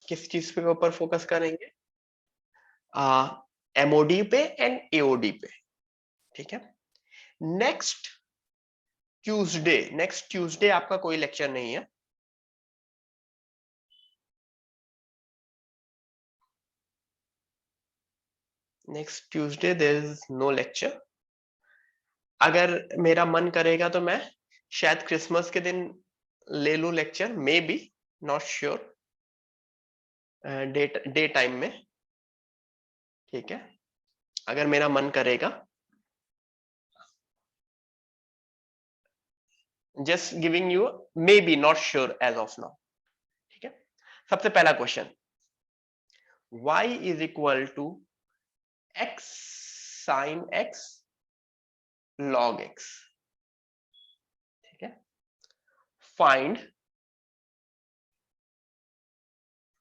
किस चीज के ऊपर फोकस करेंगे? एमओडी पे एंड एओडी पे। ठीक है। नेक्स्ट ट्यूसडे आपका कोई लेक्चर नहीं है। Next Tuesday there is no lecture. अगर मेरा मन करेगा तो मैं शायद क्रिसमस के दिन ले लूं lecture, maybe, not sure, day time में। ठीक है, अगर मेरा मन करेगा। Just giving you maybe, not sure as of now. ठीक है। सबसे पहला question, y is equal to x sine x log x। ठीक है। फाइंड,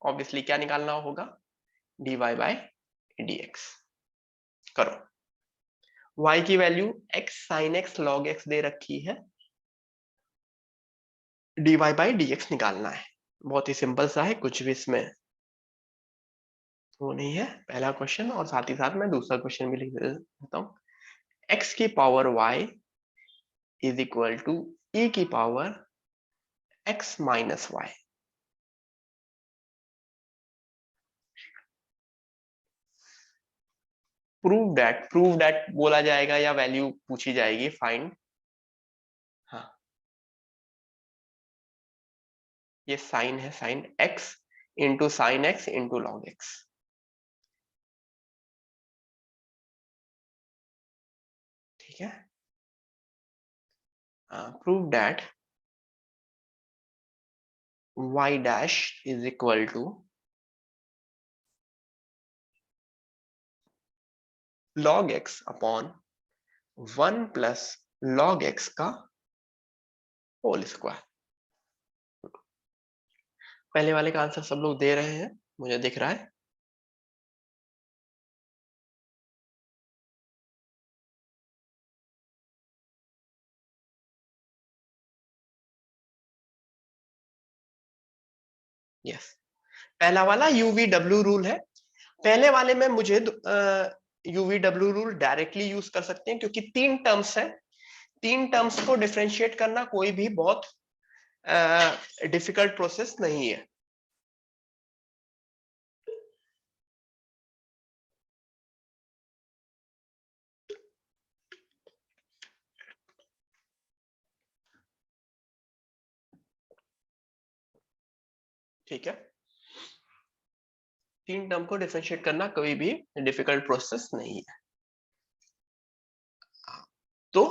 ऑब्वियसली क्या निकालना होगा? dy by dx। करो। y की value x sine x log x दे रखी है, dy बाय dx निकालना है। बहुत ही सिंपल सा है, कुछ भी इसमें वो नहीं है। पहला क्वेश्चन, और साथ ही साथ मैं दूसरा क्वेश्चन भी लिख देता हूं। x की power y is equal to e की power x minus y। Prove that बोला जाएगा या वैल्यू पूछी जाएगी? फाइंड। हाँ, ये साइन है, sine x into sine x into log x। ठीक है। Prove that y dash is equal to log x upon 1 plus log x का होल स्क्वायर। पहले वाले का आंसर सब लोग दे रहे हैं, मुझे दिख रहा है। यस, पहला वाला यूवीडब्ल्यू रूल है। पहले वाले में मुझे यूवीडब्ल्यू रूल डायरेक्टली यूज कर सकते हैं, क्योंकि 3 टर्म्स है। 3 टर्म्स को डिफरेंशिएट करना कोई भी बहुत डिफिकल्ट प्रोसेस नहीं है। ठीक है, 3 टर्म को डिफरेंशिएट करना कोई भी डिफिकल्ट प्रोसेस नहीं है। तो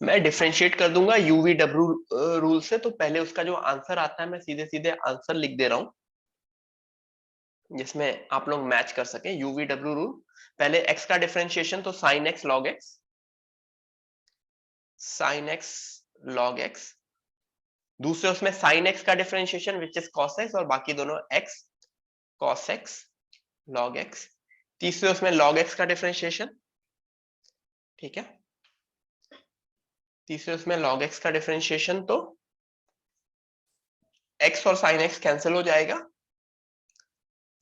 मैं डिफरेंशिएट कर दूंगा यूवीडब्ल्यू रूल से। तो पहले उसका जो आंसर आता है, मैं सीधे सीधे आंसर लिख दे रहा हूं, जिसमें आप लोग मैच कर सके। यूवीडब्ल्यू रूल, पहले x का डिफरेंशिएशन तो sine x log x, sine x log x। दूसरे उसमें साइन x का differentiation which is cos x, और बाकी दोनों x cos x log x। तीसरे उसमें log x का डिफरेंशिएशन। ठीक है, तीसरे उसमें log x का डिफरेंशिएशन, तो x और sin x कैंसिल हो जाएगा,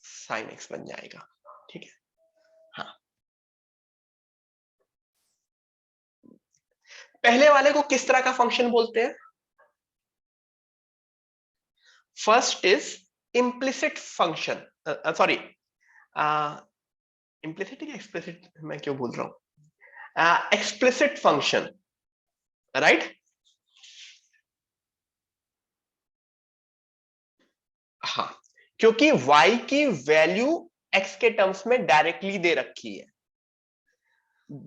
sin x बन जाएगा। ठीक है। हाँ, पहले वाले को किस तरह का फंक्शन बोलते हैं? First is implicit function, sorry, implicit या एक्सप्लिसिट, मैं क्यों बोल रहा हूं, एक्सप्लिसिट फंक्शन, राइट। हाँ, क्योंकि y की वैल्यू x के टर्म्स में डायरेक्टली दे रखी है।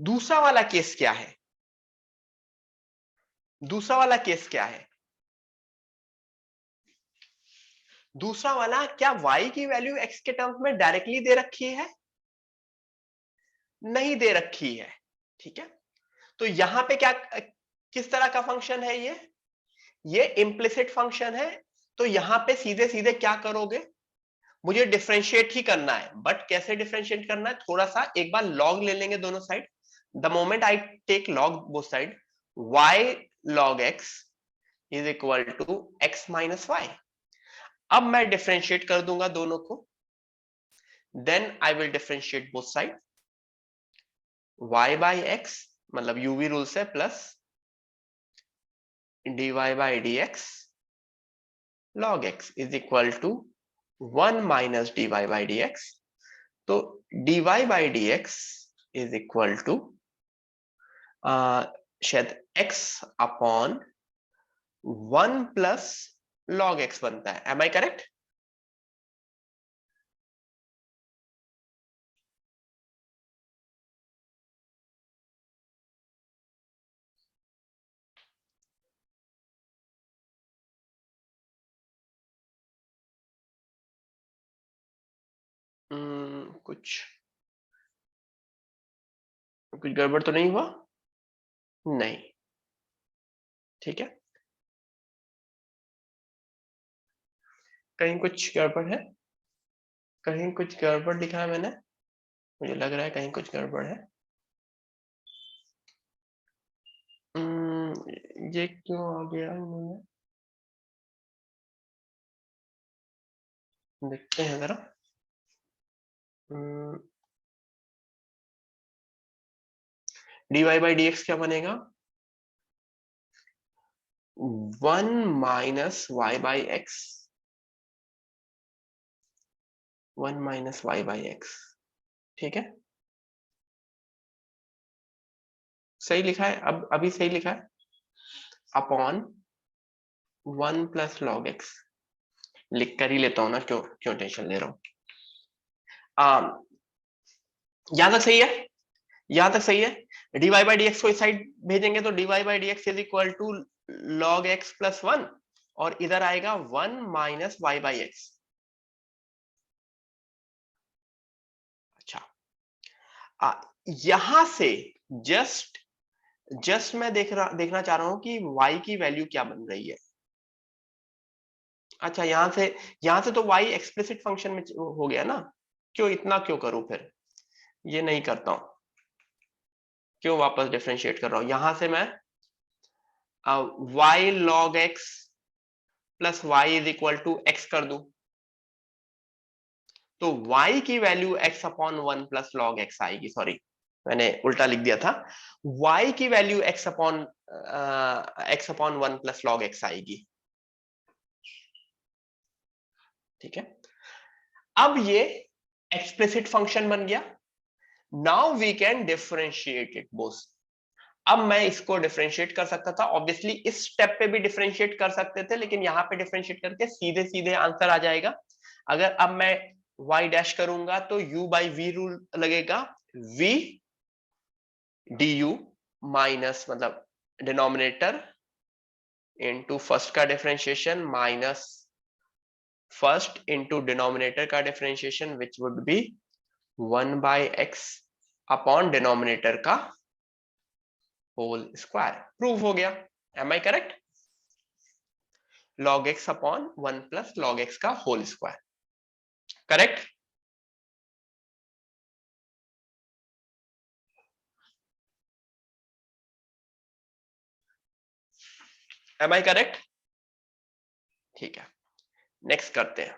दूसरा वाला केस क्या है? दूसरा वाला केस क्या है? दूसरा वाला, क्या y की वैल्यू x के टर्म्स में डायरेक्टली दे रखी है? नहीं दे रखी है। ठीक है, तो यहां पे क्या, किस तरह का फंक्शन है ये इम्प्लिसिट फंक्शन है। तो यहां पे सीधे सीधे क्या करोगे, मुझे डिफरेंशिएट ही करना है। बट कैसे डिफरेंशिएट करना है, थोड़ा सा एक बार लॉग ले लेंगे दोनों side. The moment I take log both side, y log x is equal to x minus y. अब मैं डिफरेंशिएट कर दूंगा दोनों को, then I will differentiate both side, y by x मतलब यूवी रूल से plus dy by dx log x is equal to 1 minus dy by dx। तो dy by dx is equal to शायद x upon 1 plus log x बनता है। Am I correct? कुछ कुछ गड़बड़ तो नहीं हुआ? नहीं, ठीक है। कहीं कुछ गड़बड़ है? कहीं कुछ गड़बड़ लिखा है मैंने, मुझे लग रहा है कहीं कुछ गड़बड़ है। ये क्यों आ गया? देखते हैं जरा। dy बाई dx क्या बनेगा? 1 minus y by x, 1 minus y by x, ठीक है। सही लिखा है? अब अभी सही लिखा है, अपॉन 1 प्लस लॉग एक्स। लिख कर ही लेता हूं ना, क्यों क्यों टेंशन ले रहा हूं। यहां तक सही है? यहां तक सही है? dy बाई डी एक्स को इस साइड भेजेंगे तो dy by d x is equal to log x plus 1, और इधर आएगा 1 माइनस वाई बाई एक्स। अच्छा, यहां से जस्ट मैं देखना चाह रहा हूं कि y की वैल्यू क्या बन रही है। अच्छा, यहां से तो y एक्सप्लिसिट फंक्शन में हो गया ना, क्यों इतना क्यों करूं फिर? ये नहीं करता हूं, क्यों वापस डिफरेंशिएट कर रहा हूं। यहां से मैं y log x plus y is equal to x कर दूं, तो y की value x upon 1 plus log x आएगी। सॉरी, मैंने उल्टा लिख दिया था। y की value x upon 1 plus log x आएगी, ठीक है। अब ये एक्सप्लिसिट फंक्शन बन गया। Now we can differentiate it both. अब मैं इसको डिफरेंशिएट कर सकता था, ऑब्वियसली इस स्टेप पे भी डिफरेंशिएट कर सकते थे, लेकिन यहां पे डिफरेंशिएट करके सीधे सीधे आंसर आ जाएगा। अगर अब मैं y डैश करूंगा तो u बाई वी रूल लगेगा, v du माइनस मतलब डिनोमिनेटर इनटू फर्स्ट का differentiation minus first into denominator का differentiation which would be 1 by x upon denominator का होल स्क्वायर। प्रूव हो गया। Am I correct? log x upon 1 plus log x का whole square, correct? Am I correct? ठीक है, next करते हैं।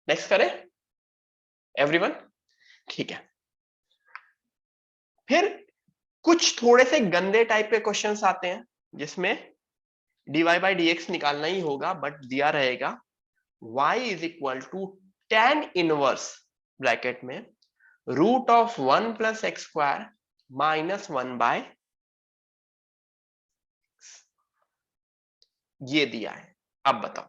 Next करें एवरीवन? ठीक है। फिर कुछ थोड़े से गंदे टाइप के क्वेश्चंस आते हैं जिसमें dy बाई dx निकालना ही होगा, बट दिया रहेगा y is equal to tan inverse bracket में root of 1 plus x square minus 1 by, ये दिया है। अब बताओ,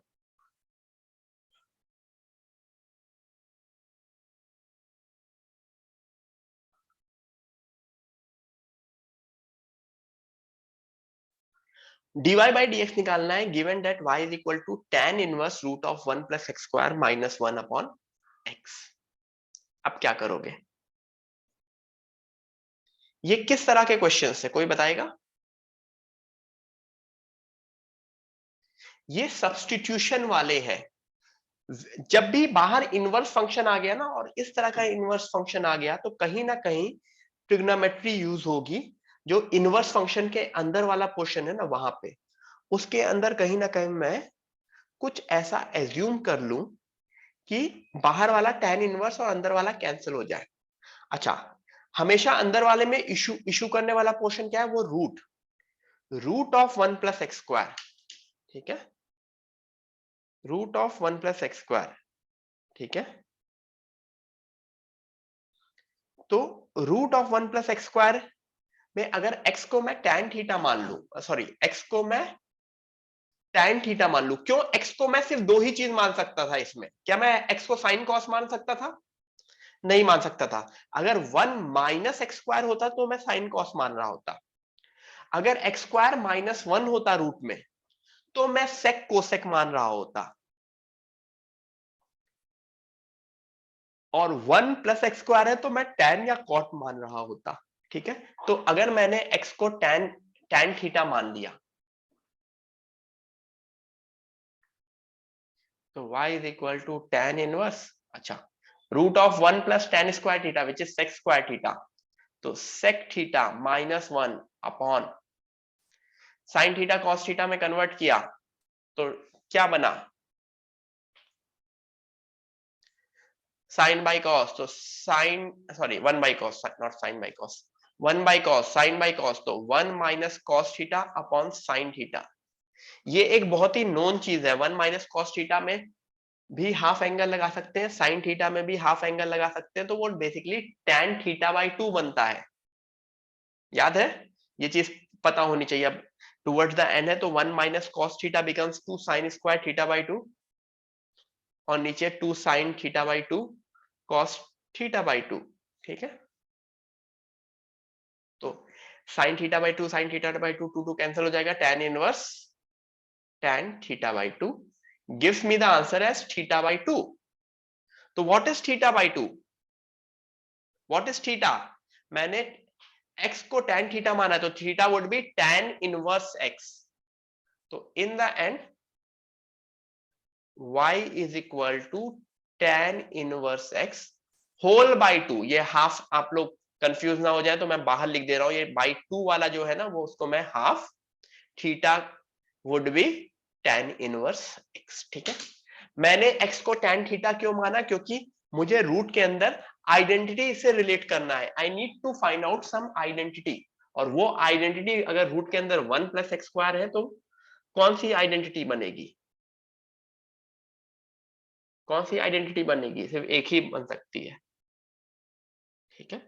dy बाई dx निकालना है given that y is equal to tan inverse root of 1 plus x square minus 1 upon x। अब क्या करोगे? ये किस तरह के क्वेश्चंस है, कोई बताएगा? ये सब्स्टिट्यूशन वाले हैं। जब भी बाहर इनवर्स फंक्शन आ गया ना, और इस तरह का इनवर्स फंक्शन आ गया, तो कहीं ना कहीं ट्रिग्नोमेट्री यूज होगी, जो इनवर्स फंक्शन के अंदर वाला पोर्शन है ना, वहां पे उसके अंदर कहीं ना कहीं मैं कुछ ऐसा एज्यूम कर लूं कि बाहर वाला tan इनवर्स और अंदर वाला कैंसिल हो जाए। अच्छा, हमेशा अंदर वाले में इशू करने वाला पोर्शन क्या है, वो रूट ऑफ 1+x²। ठीक है, रूट ऑफ 1+x²। ठीक है, तो रूट ऑफ 1+x² में अगर x को मैं tan थीटा मान लू, सॉरी x को मैं tan थीटा मान लू, क्यों x को मैं सिर्फ दो ही चीज मान सकता था इसमें, क्या मैं x को sin cos मान सकता था? नहीं मान सकता था। अगर 1-x² होता तो मैं sin cos मान रहा होता। अगर x² -1 होता रूट में तो मैं sec cosec मान रहा होता। और 1+x² है तो मैं tan या cot मान रहा होता। ठीक है, तो अगर मैंने x को tan थीटा मान लिया तो y is equal to tan inverse, अच्छा, root of 1+tan² theta which is sec² theta, तो sec theta -1 upon sin theta cos theta में कन्वर्ट किया तो क्या बना, sin बाई cos, तो sin, sorry 1 by cos, not sin by cos, 1 by cos, sin by cos, तो 1 - cos theta upon sin theta. ये एक बहुत ही नोन चीज है, 1 - cos थीटा में भी हाफ एंगल लगा सकते हैं, साइन थीटा में भी हाफ एंगल लगा सकते हैं, तो वो बेसिकली tan थीटा बाई 2 बनता है। याद है, ये चीज पता होनी चाहिए। अब टुवर्ड्स द एंड है तो 1 - cos theta becomes 2 sin² theta by 2 और नीचे 2 sin theta by 2 cos theta by 2। ठीक है, तो sin theta by 2 sin theta by 2 2 cancel हो जाएगा, tan inverse tan theta by 2 gives me the answer as theta by 2। तो what is theta by 2? What is theta? मैंने x को tan थीटा माना तो theta would B tan inverse x। तो in the end y is equal to tan inverse x whole by 2। ये half, आप लोग कंफ्यूज ना हो जाए तो मैं बाहर लिख दे रहा हूं, ये बाई 2 वाला जो है ना वो उसको मैं half, theta would B tan inverse x। ठीक है, मैंने x को tan थीटा क्यों माना, क्योंकि मुझे रूट के अंदर आइडेंटिटी से रिलेट करना है। I need to find out some identity, और वो आइडेंटिटी अगर रूट के अंदर 1+x² है तो कौन सी आइडेंटिटी बनेगी, कौन सी आइडेंटिटी बनेगी? सिर्फ एक ही बन सकती है। ठीक है,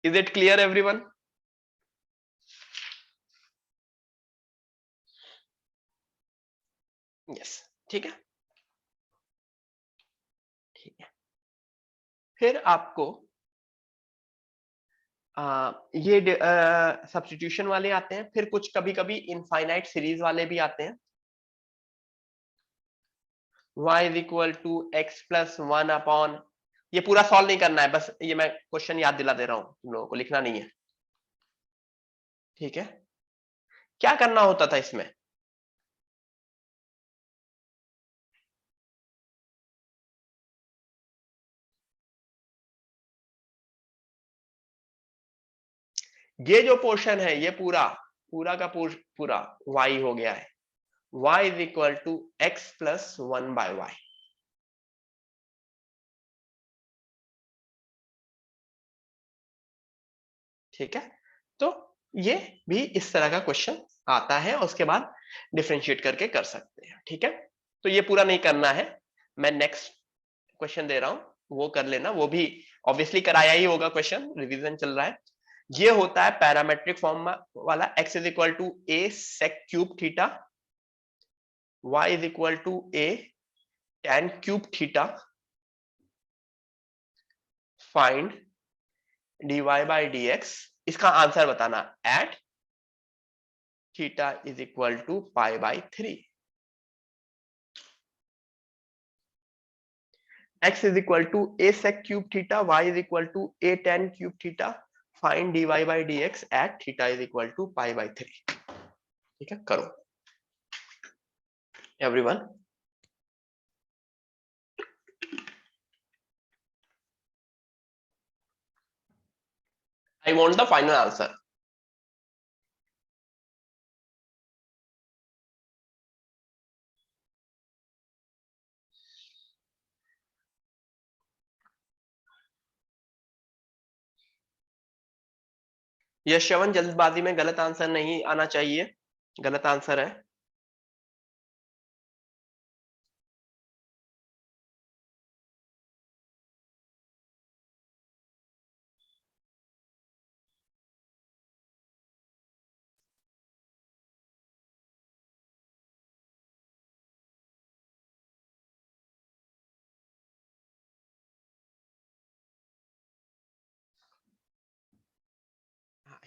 is it clear everyone? Yes, ठीक है, ठीक है। फिर आपको ये सब्स्टिट्यूशन वाले आते हैं, फिर कुछ कभी कभी इनफाइनाइट सीरीज वाले भी आते हैं। y is equal to x plus 1 upon, ये पूरा सॉल्व नहीं करना है, बस ये मैं क्वेश्चन याद दिला दे रहा हूं, तुम लोगों को लिखना नहीं है। ठीक है, क्या करना होता था इसमें? ये जो पोर्शन है ये पूरा पूरा का पूरा y हो गया है, y is equal to x plus 1 by y. ठीक है, तो ये भी इस तरह का क्वेश्चन आता है, उसके बाद डिफरेंशिएट करके कर सकते हैं। ठीक है, तो ये पूरा नहीं करना है, मैं नेक्स्ट क्वेश्चन दे रहा हूं, वो कर लेना, वो भी ऑब्वियसली कराया ही होगा, क्वेश्चन रिवीजन चल रहा है। ये होता है पैरामेट्रिक फॉर्म वाला, x is equal to a sec cube theta, y is equal to a tan cube theta, find dy by dx। इसका आंसर बताना at theta is equal to pi by 3। x is equal to a sec cube theta, y is equal to a tan cube theta, find dy by dx at theta is equal to pi by 3। ठीक है, करो everyone. I want the final answer. Yash Shravan, जल्दबाजी में गलत answer नहीं आना चाहिए, गलत आंसर है।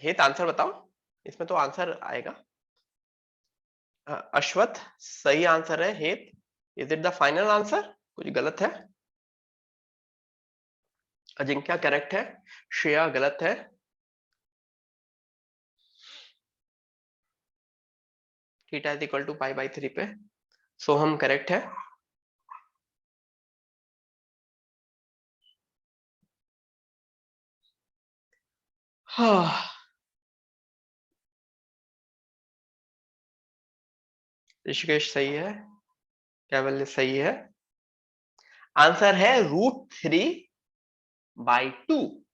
हेत आंसर बताओ, इसमें तो आंसर आएगा। अश्वथ सही आंसर है Het. Is it the final answer? कुछ गलत है? अजिंक्य करेक्ट है, श्रेया गलत है, theta is equal to pi by 3 पे। सोहम करेक्ट है। हाँ, ऋषिकेश सही है, केवल सही है। आंसर है √3/2।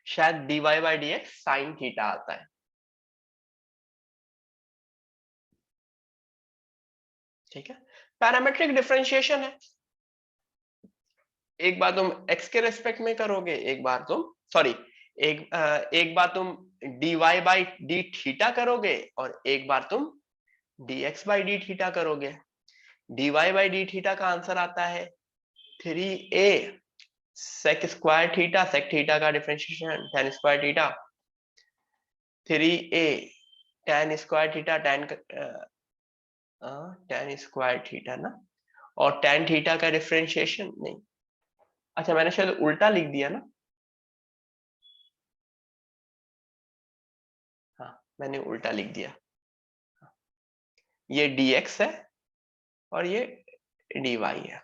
शायद dy by d x sine theta आता है। ठीक है, पैरामेट्रिक डिफरेंशिएशन है। एक बार तुम x के रेस्पेक्ट में करोगे, एक बार तुम सॉरी एक बार तुम dy बाई डी थीटा करोगे और एक बार तुम dx बाई डी थीटा करोगे। dy बाई डी थीटा का आंसर आता है 3a sec square theta, sec theta का differentiation tan square theta, 3a tan square theta, tan square theta ना, और tan थीटा का डिफरेंशिएशन नहीं, अच्छा मैंने शायद उल्टा लिख दिया ना। हाँ, मैंने उल्टा लिख दिया। ये dx है और ये dy है।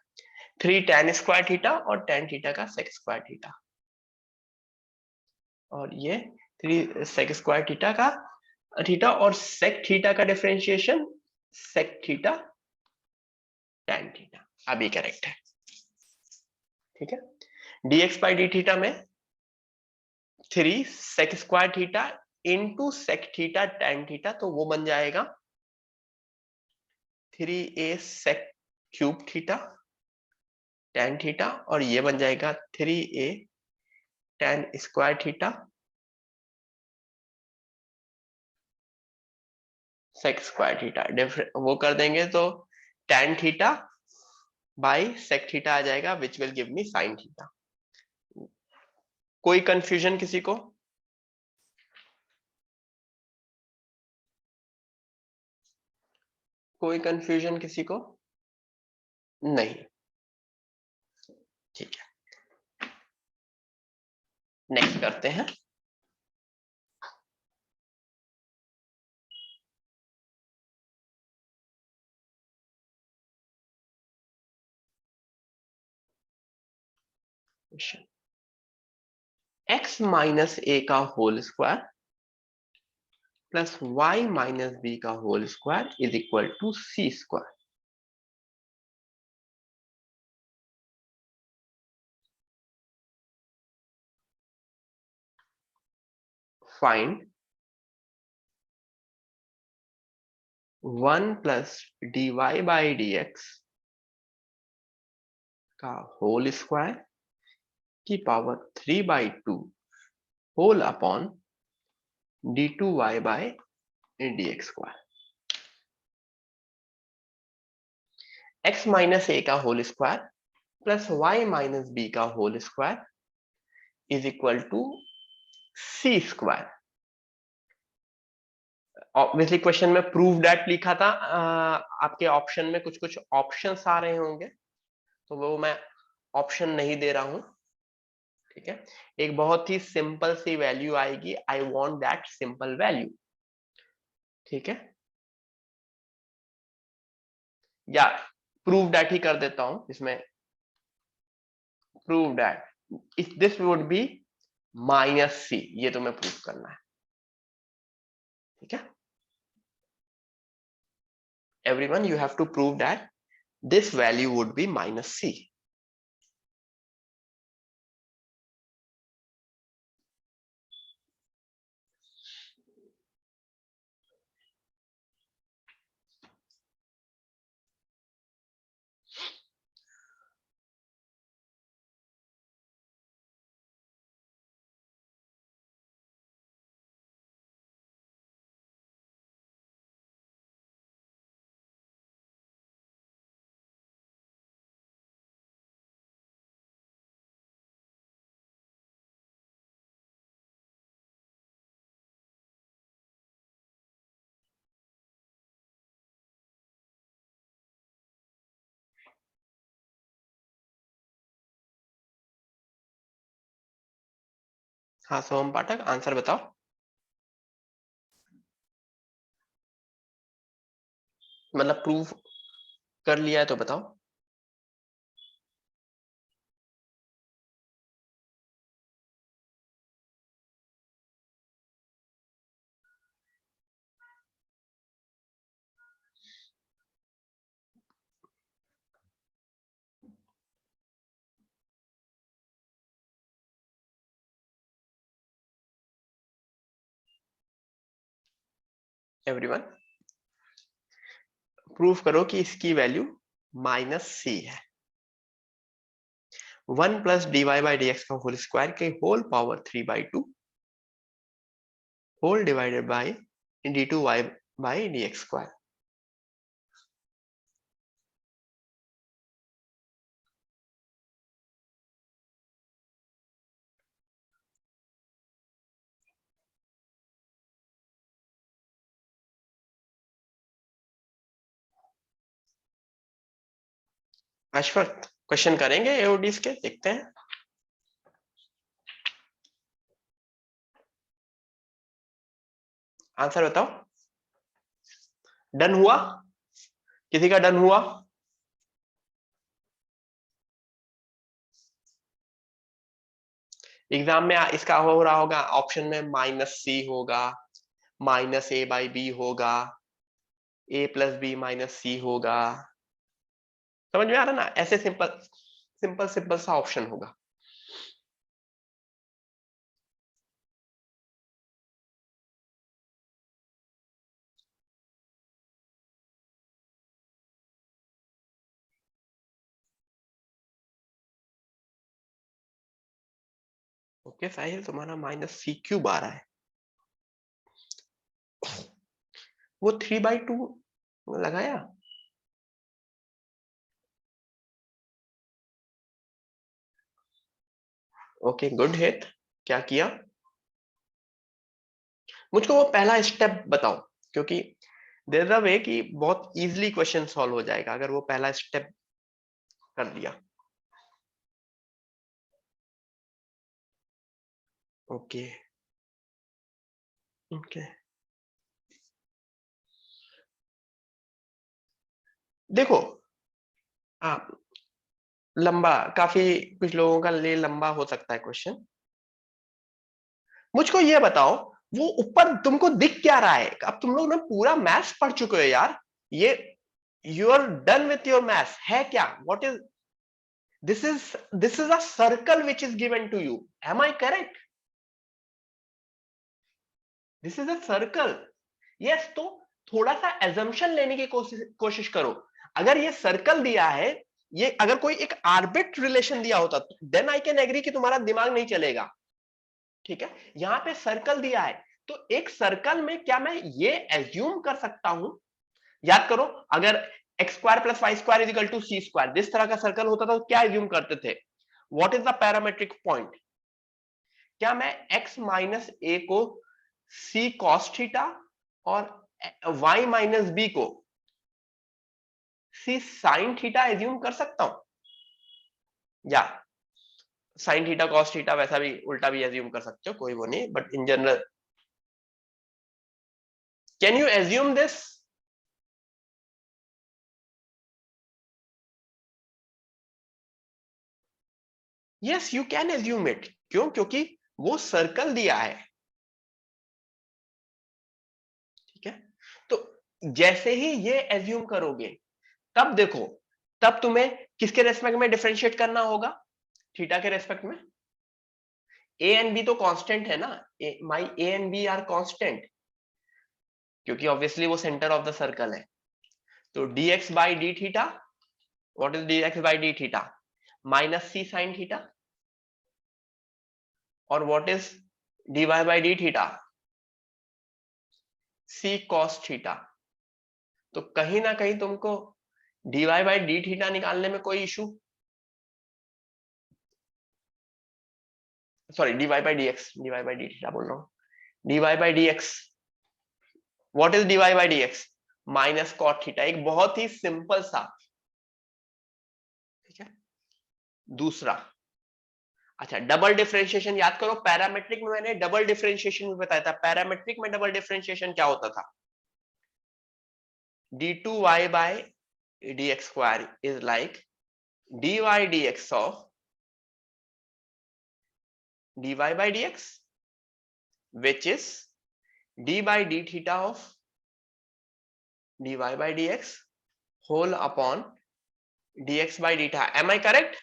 3 tan स्क्वायर थीटा और tan थीटा का sec स्क्वायर थीटा, और ये 3 sec स्क्वायर थीटा का थीटा, और sec थीटा का differentiation sec theta tan theta, अभी करेक्ट है। ठीक है, dx बाई डी थीटा में 3 sec square theta into sec theta tan theta, तो वो बन जाएगा 3a sec cube theta tan theta, और ये बन जाएगा 3a tan square theta sec square theta. वो कर देंगे तो tan theta by sec theta आ जाएगा, which will give me sin theta. कोई कंफ्यूजन किसी को? कोई कंफ्यूजन किसी को? नहीं, ठीक है, नेक्स्ट करते हैं। x माइनस ए का whole square plus y minus b का whole square is equal to c square. Find 1 plus d y by d x का होल स्क्वायर की power 3/2 whole upon d2y by dx square. x minus a का whole square plus y minus b का whole square is equal to c square. Obviously question में prove that लिखा था, आपके option में कुछ कुछ ऑप्शंस आ रहे होंगे, तो वो मैं ऑप्शन नहीं दे रहा हूं। ठीक है, एक बहुत ही सिंपल सी वैल्यू आएगी, I want that simple value. ठीक है, या प्रूव दैट ही कर देता हूं इसमें, prove that this would be minus c, ये तुम्हें प्रूव करना है, ठीक है। Everyone, you have to prove that this value would be minus c. हाँ सोम पाठक, आंसर बताओ। मतलब प्रूफ कर लिया है तो बताओ। एवरीवन, प्रूफ करो कि इसकी वैल्यू माइनस सी है। 1 plus d y by d x का होल स्क्वायर के whole power 3/2 whole divided by d two y by d x square. Ashwath, question करेंगे एओडीज के, देखते हैं। आंसर बताओ। डन हुआ? किसी का डन हुआ? एग्जाम में इसका हो रहा होगा, ऑप्शन में माइनस सी होगा, माइनस ए बाई बी होगा, ए प्लस बी माइनस सी होगा। समझ में आ रहा ना? ऐसे सिंपल सिंपल सिंपल सा ऑप्शन होगा। ओके साहिल, तुम्हारा माइनस सी क्यूब आ रहा है। वो 3/2 लगाया। Okay good hit. क्या किया? मुझको वो पहला स्टेप बताओ, क्योंकि देयर इज अ वे कि बहुत इजीली क्वेश्चन सॉल्व हो जाएगा अगर वो पहला स्टेप कर दिया। ओके ओके, देखो आप लंबा, काफी कुछ लोगों का लिए लंबा हो सकता है क्वेश्चन। मुझको ये बताओ, वो ऊपर तुमको दिख क्या रहा है? अब तुम लोग ना पूरा मैथ्स पढ़ चुके हो यार, ये you are done with your maths है क्या? What is this is a circle which is given to you, am I correct? This is a circle, yes. तो थोड़ा सा एजम्पशन लेने की कोशिश करो। अगर ये सर्कल दिया है, ये अगर कोई एक आर्बिट रिलेशन दिया होता देन आई कैन एग्री कि तुम्हारा दिमाग नहीं चलेगा, ठीक है। यहां पे सर्कल दिया है, तो एक सर्कल में क्या मैं ये एज्यूम कर सकता हूं? याद करो, अगर x square plus y square is equal to c square, जिस तरह का सर्कल होता था तो क्या एज्यूम करते थे? What is the parametric point? क्या मैं x माइनस ए को c cos थीटा और y माइनस बी को c sin थीटा एज्यूम कर सकता हूं? या sin थीटा cos थीटा वैसा भी उल्टा भी एज्यूम कर सकते हो, कोई वो नहीं, but in general can you assume this? Yes you can assume it. क्यों? क्योंकि वो सर्कल दिया है। ठीक है, तो जैसे ही ये एज्यूम करोगे, तब देखो, तब तुम्हें किसके रेस्पेक्ट में डिफरेंशिएट करना होगा? थीटा के रेस्पेक्ट में। ए एंड बी तो कांस्टेंट है ना, my a and b are constant, क्योंकि ऑब्वियसली वो सेंटर ऑफ द सर्कल है। तो dx by d theta, what is dx by d theta? Minus c sine theta. और what is dy by d theta? C cos theta. तो कहीं ना कहीं तुमको dy बाई डी थीटा निकालने में कोई issue, sorry dy by dx, dy by d theta बोल रहा हूं, dy by dx, what is dy by dx? Minus cot theta. एक बहुत ही सिंपल सा, ठीक है। दूसरा, अच्छा डबल डिफरेंशिएशन याद करो, पैरामेट्रिक में मैंने डबल डिफरेंशिएशन भी बताया था। पैरामेट्रिक में डबल डिफरेंशिएशन क्या होता था? d2y by dx square is like dy dx of dy by dx, which is d by d theta of dy by dx whole upon dx by theta. Am I correct?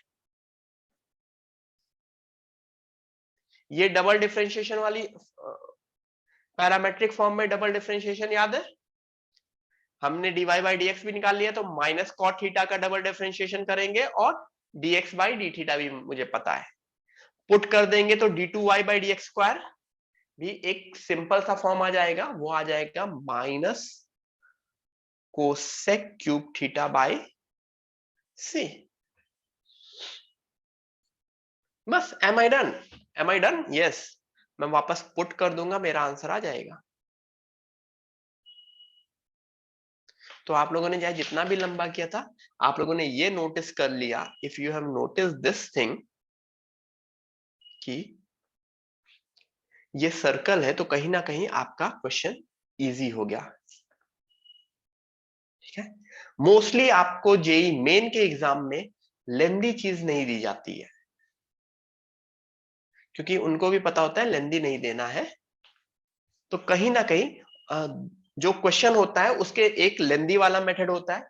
ये double differentiation वाली parametric form में double differentiation याद है? हमने dy by d x भी निकाल लिया, तो माइनस कॉट थीटा का डबल डिफरेंशिएशन करेंगे और dx बाई डी थीटा भी मुझे पता है, पुट कर देंगे तो d2y by d x square भी एक सिंपल सा फॉर्म आ जाएगा, वो आ जाएगा minus cosec cube theta by c. बस, am I done? Am I done? Yes, मैं वापस पुट कर दूंगा, मेरा आंसर आ जाएगा। तो आप लोगों ने चाहे जितना भी लंबा किया था, आप लोगों ने ये नोटिस कर लिया, if you have notice this thing, कि ये सर्कल है, तो कहीं ना कहीं आपका क्वेश्चन इजी हो गया। ठीक है, मोस्टली आपको जेई मेन के एग्जाम में लेंदी चीज नहीं दी जाती है, क्योंकि उनको भी पता होता है लेंदी नहीं देना है। तो कहीं ना कहीं जो क्वेश्चन होता है उसके एक लेंदी वाला मेथड होता है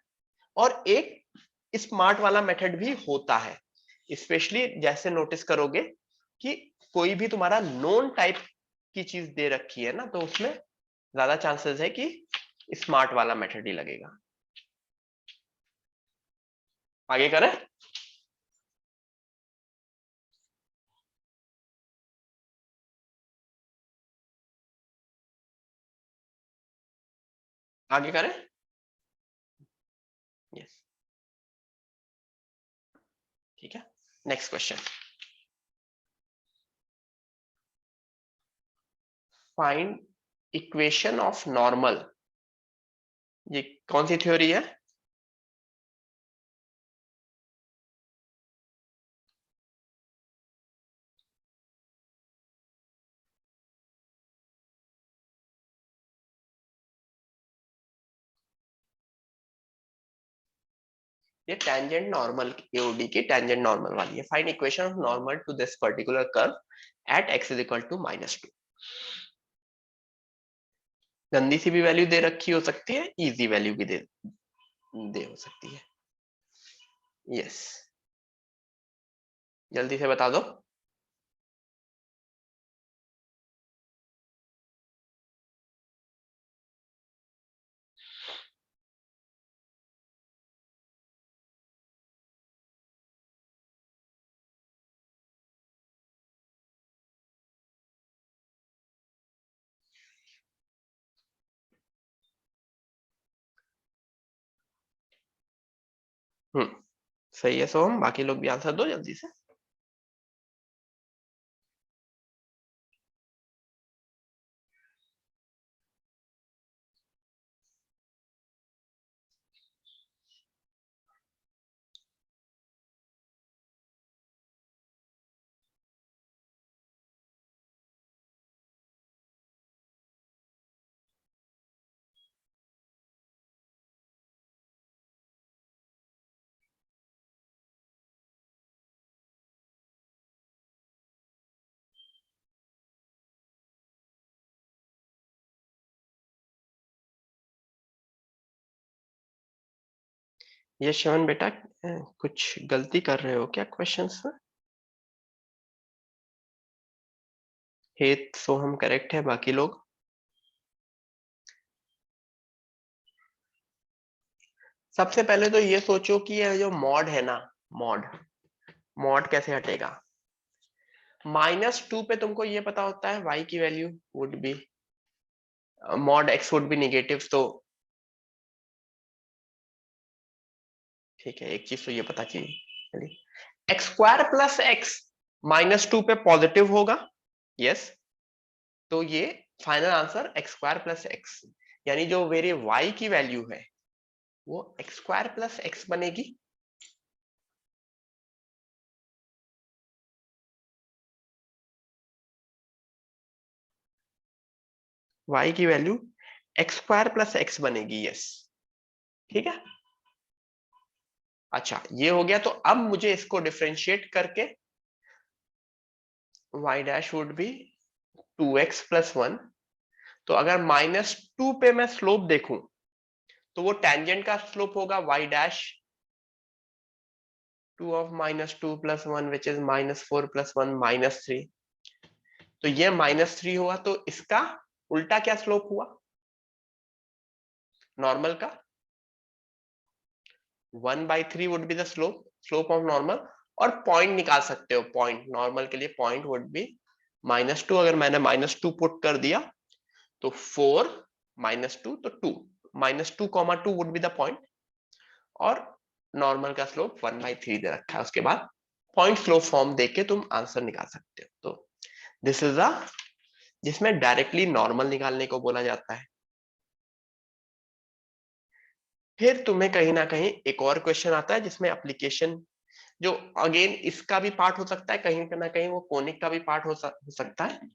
और एक स्मार्ट वाला मेथड भी होता है। स्पेशली जैसे नोटिस करोगे कि कोई भी तुम्हारा नॉन टाइप की चीज दे रखी है ना, तो उसमें ज्यादा चांसेस है कि स्मार्ट वाला मेथड ही लगेगा। आगे करें? आगे करें? यस, ठीक है। Next question, find equation of normal. ये कौन सी थ्योरी है? ये टेंजेंट नॉर्मल, एओडी की टेंजेंट नॉर्मल वाली है। Find equation of normal to this particular curve at x is equal to -2। गंदी सी भी वैल्यू दे रखी हो सकती है, इजी वैल्यू भी दे हो सकती है। यस, जल्दी से बता दो। हम्म, सही है सोहम, बाकी लोग भी आंसर दो जल्दी से। ये श्रवण बेटा कुछ गलती कर रहे हो क्या क्वेश्चंस में? हेत सोहम करेक्ट है, बाकी लोग? सबसे पहले तो ये सोचो कि ये जो मॉड है ना, मॉड मॉड कैसे हटेगा? -2 पे तुमको ये पता होता है y की value would B, mod x would be negative, तो ठीक है, एक चीज तो ये पता चाहिए, एक्स स्क्वायर प्लस एक्स -2 पे पॉजिटिव होगा, यस। तो ये final answer x square plus x, यानी जो मेरी y की वैल्यू है वो एक्स स्क्वायर प्लस एक्स बनेगी। y की value x square plus x बनेगी, यस। ठीक है, अच्छा ये हो गया। तो अब मुझे इसको डिफरेंशिएट करके y dash would be 2x plus 1। तो अगर -2 पे मैं स्लोप देखूं तो वो टेंजेंट का स्लोप होगा y dash 2 of -2 plus 1 which is -4 plus 1 -3। तो ये -3 हुआ, तो इसका उल्टा क्या स्लोप हुआ नॉर्मल का? 1/3 would be the slope, slope of normal. और पॉइंट निकाल सकते हो, पॉइंट नॉर्मल के लिए पॉइंट वुड बी -2। अगर मैंने -2 पुट कर दिया तो 4 -2 तो 2, -2, 2 वुड बी द पॉइंट। और नॉर्मल का स्लोप 1/3 दे रखा है। उसके बाद पॉइंट स्लोप फॉर्म देख के तुम आंसर निकाल सकते हो। तो दिस इज अ, जिसमें डायरेक्टली नॉर्मल निकालने को बोला जाता है। फिर तुम्हें कहीं ना कहीं एक और क्वेश्चन आता है जिसमें एप्लीकेशन, जो अगेन इसका भी पार्ट हो सकता है, कहीं ना कहीं वो कोनिक का भी पार्ट हो सकता है।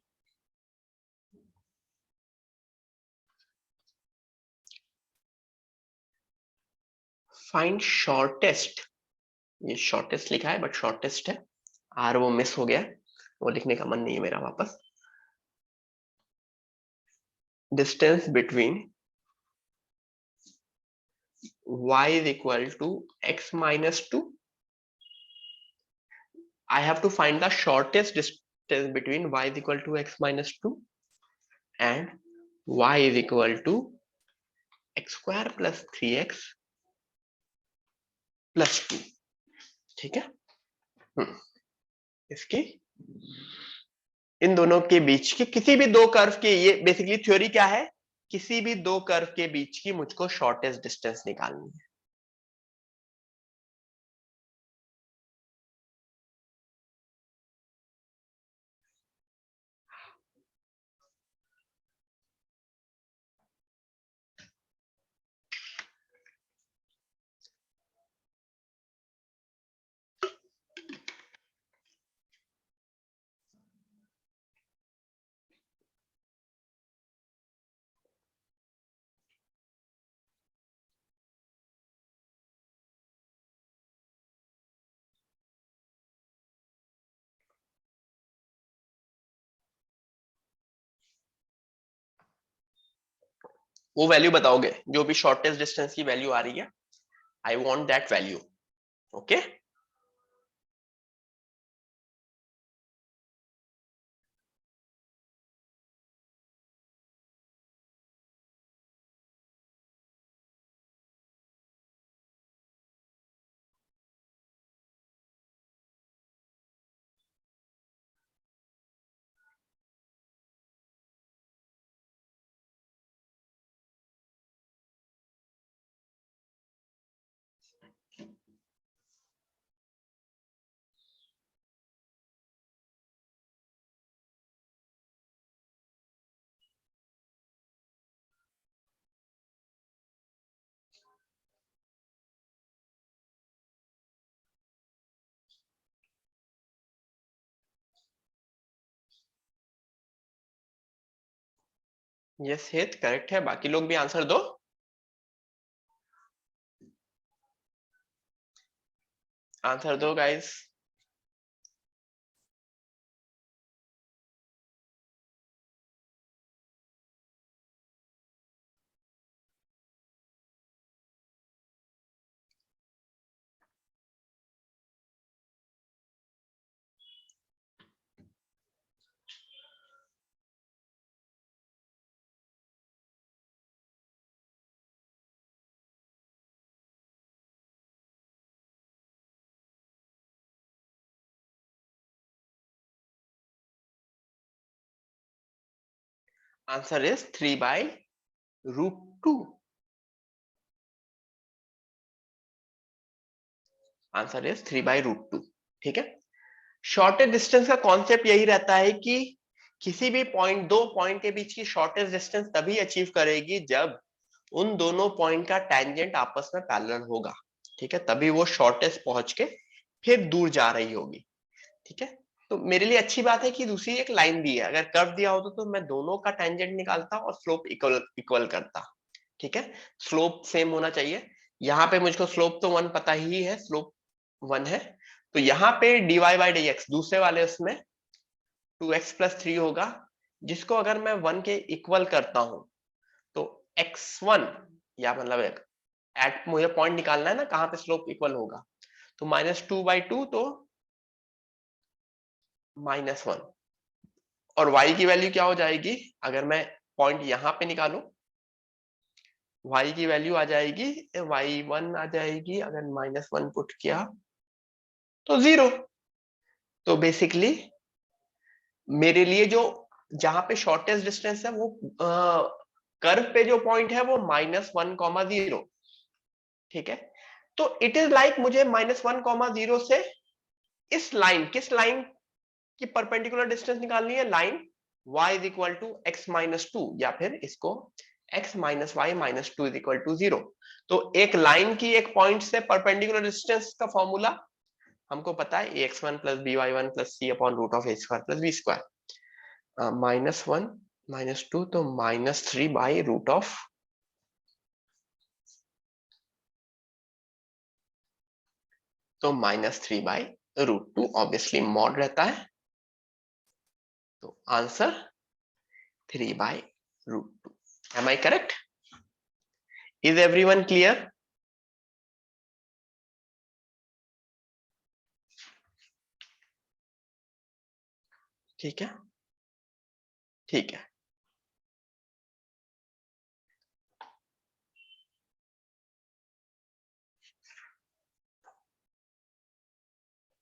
फाइंड शॉर्टेस्ट, ये शॉर्टेस्ट लिखा है बट शॉर्टेस्ट है, आर वो मिस हो गया, वो लिखने का मन नहीं है मेरा वापस। Distance between y is equal to x minus 2. I have to find the shortest distance between y is equal to x minus 2 and y is equal to x square plus 3x plus 2। ठीक है, इसकी इन दोनों के बीच की किसी भी दो curve के, ये बेसिकली थ्योरी क्या है, किसी भी दो कर्व के बीच की मुझको शॉर्टेस्ट डिस्टेंस निकालनी है। वो वैल्यू बताओगे जो भी शॉर्टेस्ट डिस्टेंस की वैल्यू आ रही है, I want that value. Okay, yes हित करेक्ट है, बाकी लोग भी आंसर दो। आंसर दो guys. Answer is 3/√2। Answer is 3/√2। ठीक है, शॉर्टेस्ट डिस्टेंस का कॉन्सेप्ट यही रहता है कि किसी भी पॉइंट, दो पॉइंट के बीच की शॉर्टेस्ट डिस्टेंस तभी अचीव करेगी जब उन दोनों पॉइंट का टेंजेंट आपस में पैरेलल होगा। ठीक है, तभी वो शॉर्टेस्ट पहुंच के फिर दूर जा रही होगी। ठीक है, तो मेरे लिए अच्छी बात है कि दूसरी एक लाइन दी है, अगर कर्व दिया होता तो मैं दोनों का टेंजेंट निकालता और स्लोप इक्वल इक्वल करता। ठीक है, स्लोप सेम होना चाहिए। यहाँ पे मुझको स्लोप तो 1 पता ही है, स्लोप 1 है, तो यहाँ पे dy/dx दूसरे वाले उसमें 2x+3 होगा, जिसको अगर मैं 1 के इक्वल करता हूं तो x1, या मतलब एट मुझे पॉइंट निकालना है ना कहां पे स्लोप इक्वल होगा, तो -2/2 तो -1। और y की वैल्यू क्या हो जाएगी, अगर मैं पॉइंट यहां पे निकालूं, y की वैल्यू आ जाएगी, y1 आ जाएगी, अगर -1 पुट किया तो 0। तो बेसिकली मेरे लिए जो जहां पे शॉर्टेस्ट डिस्टेंस है वो कर्व पे जो पॉइंट है वो -1,0। ठीक है, तो इट इज लाइक मुझे -1,0 से इस लाइन, किस लाइन की परपेंडिकुलर डिस्टेंस निकालनी है, line y is equal to x-2, या फिर इसको x - y - 2 is equal to 0। तो एक लाइन की एक पॉइंट से परपेंडिकुलर डिस्टेंस का फॉर्मूला हमको पता है, ax1 + by1 + c/√a² + b²। -1 - 2 तो -3/√, तो -3/√2 ऑब्वियसली मॉड रहता है, तो answer 3/√2। Am I correct? Is everyone clear? ठीक है, ठीक है,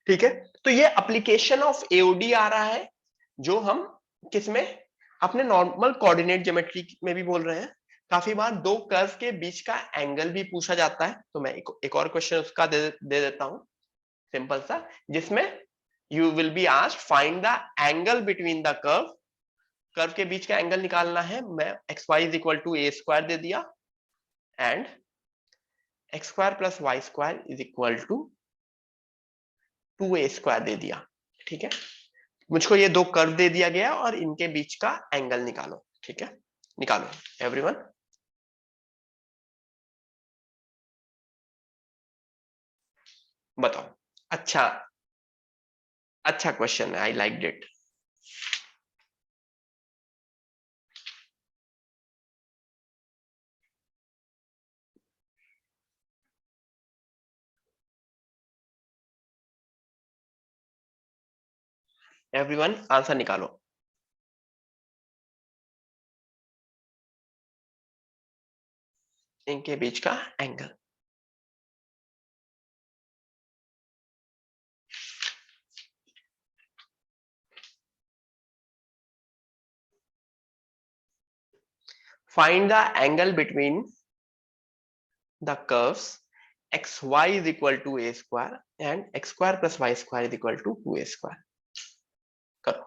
ठीक है। तो ये एप्लीकेशन ऑफ एओडी आ रहा है, जो हम किसमें, अपने नॉर्मल कोऑर्डिनेट ज्योमेट्री में भी बोल रहे हैं। काफी बार दो कर्व के बीच का एंगल भी पूछा जाता है, तो मैं एक और क्वेश्चन उसका दे देता हूं, सिंपल सा, जिसमें you will be asked find the angle between the curve. Curve के बीच का एंगल निकालना है, मैं xy is equal to a² दे दिया, and x² + y² is equal to 2a² दे दिया। ठीक है, मुझको ये दो कर्व दे दिया गया और इनके बीच का एंगल निकालो। ठीक है, निकालो एवरीवन। बताओ। अच्छा, अच्छा क्वेश्चन है, I like it. Everyone answer निकालो। इनके बीच का angle. Find the angle between the curves xy is equal to a² and x² + y² is equal to 2a²। करो।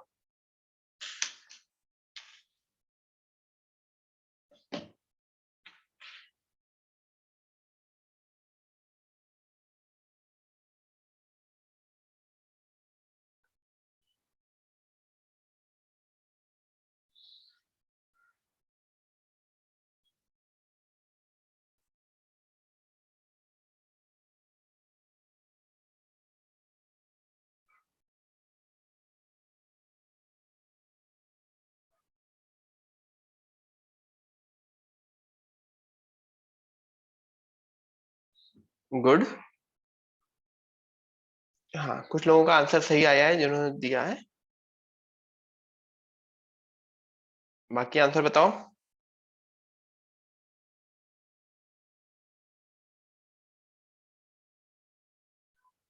गुड। हाँ, कुछ लोगों का आंसर सही आया है जिन्होंने दिया है, बाकी आंसर बताओ।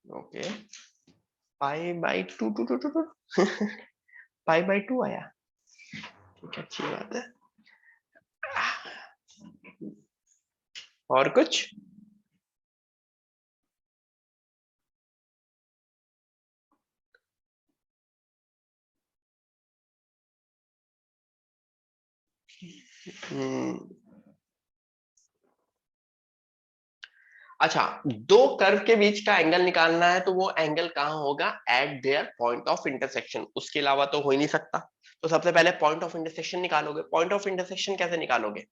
Okay, pi by two two two two two pi by 2 आया। ठीक है, अच्छी बात है। और कुछ? अच्छा, दो कर्व के बीच का एंगल निकालना है, तो वो एंगल कहाँ होगा? Eight their point of intersection. उसके अलावा तो हो ही नहीं सकता। तो सबसे पहले पॉइंट ऑफ इंटरसेक्शन निकालोगे। पॉइंट ऑफ इंटरसेक्शन कैसे निकालोगे?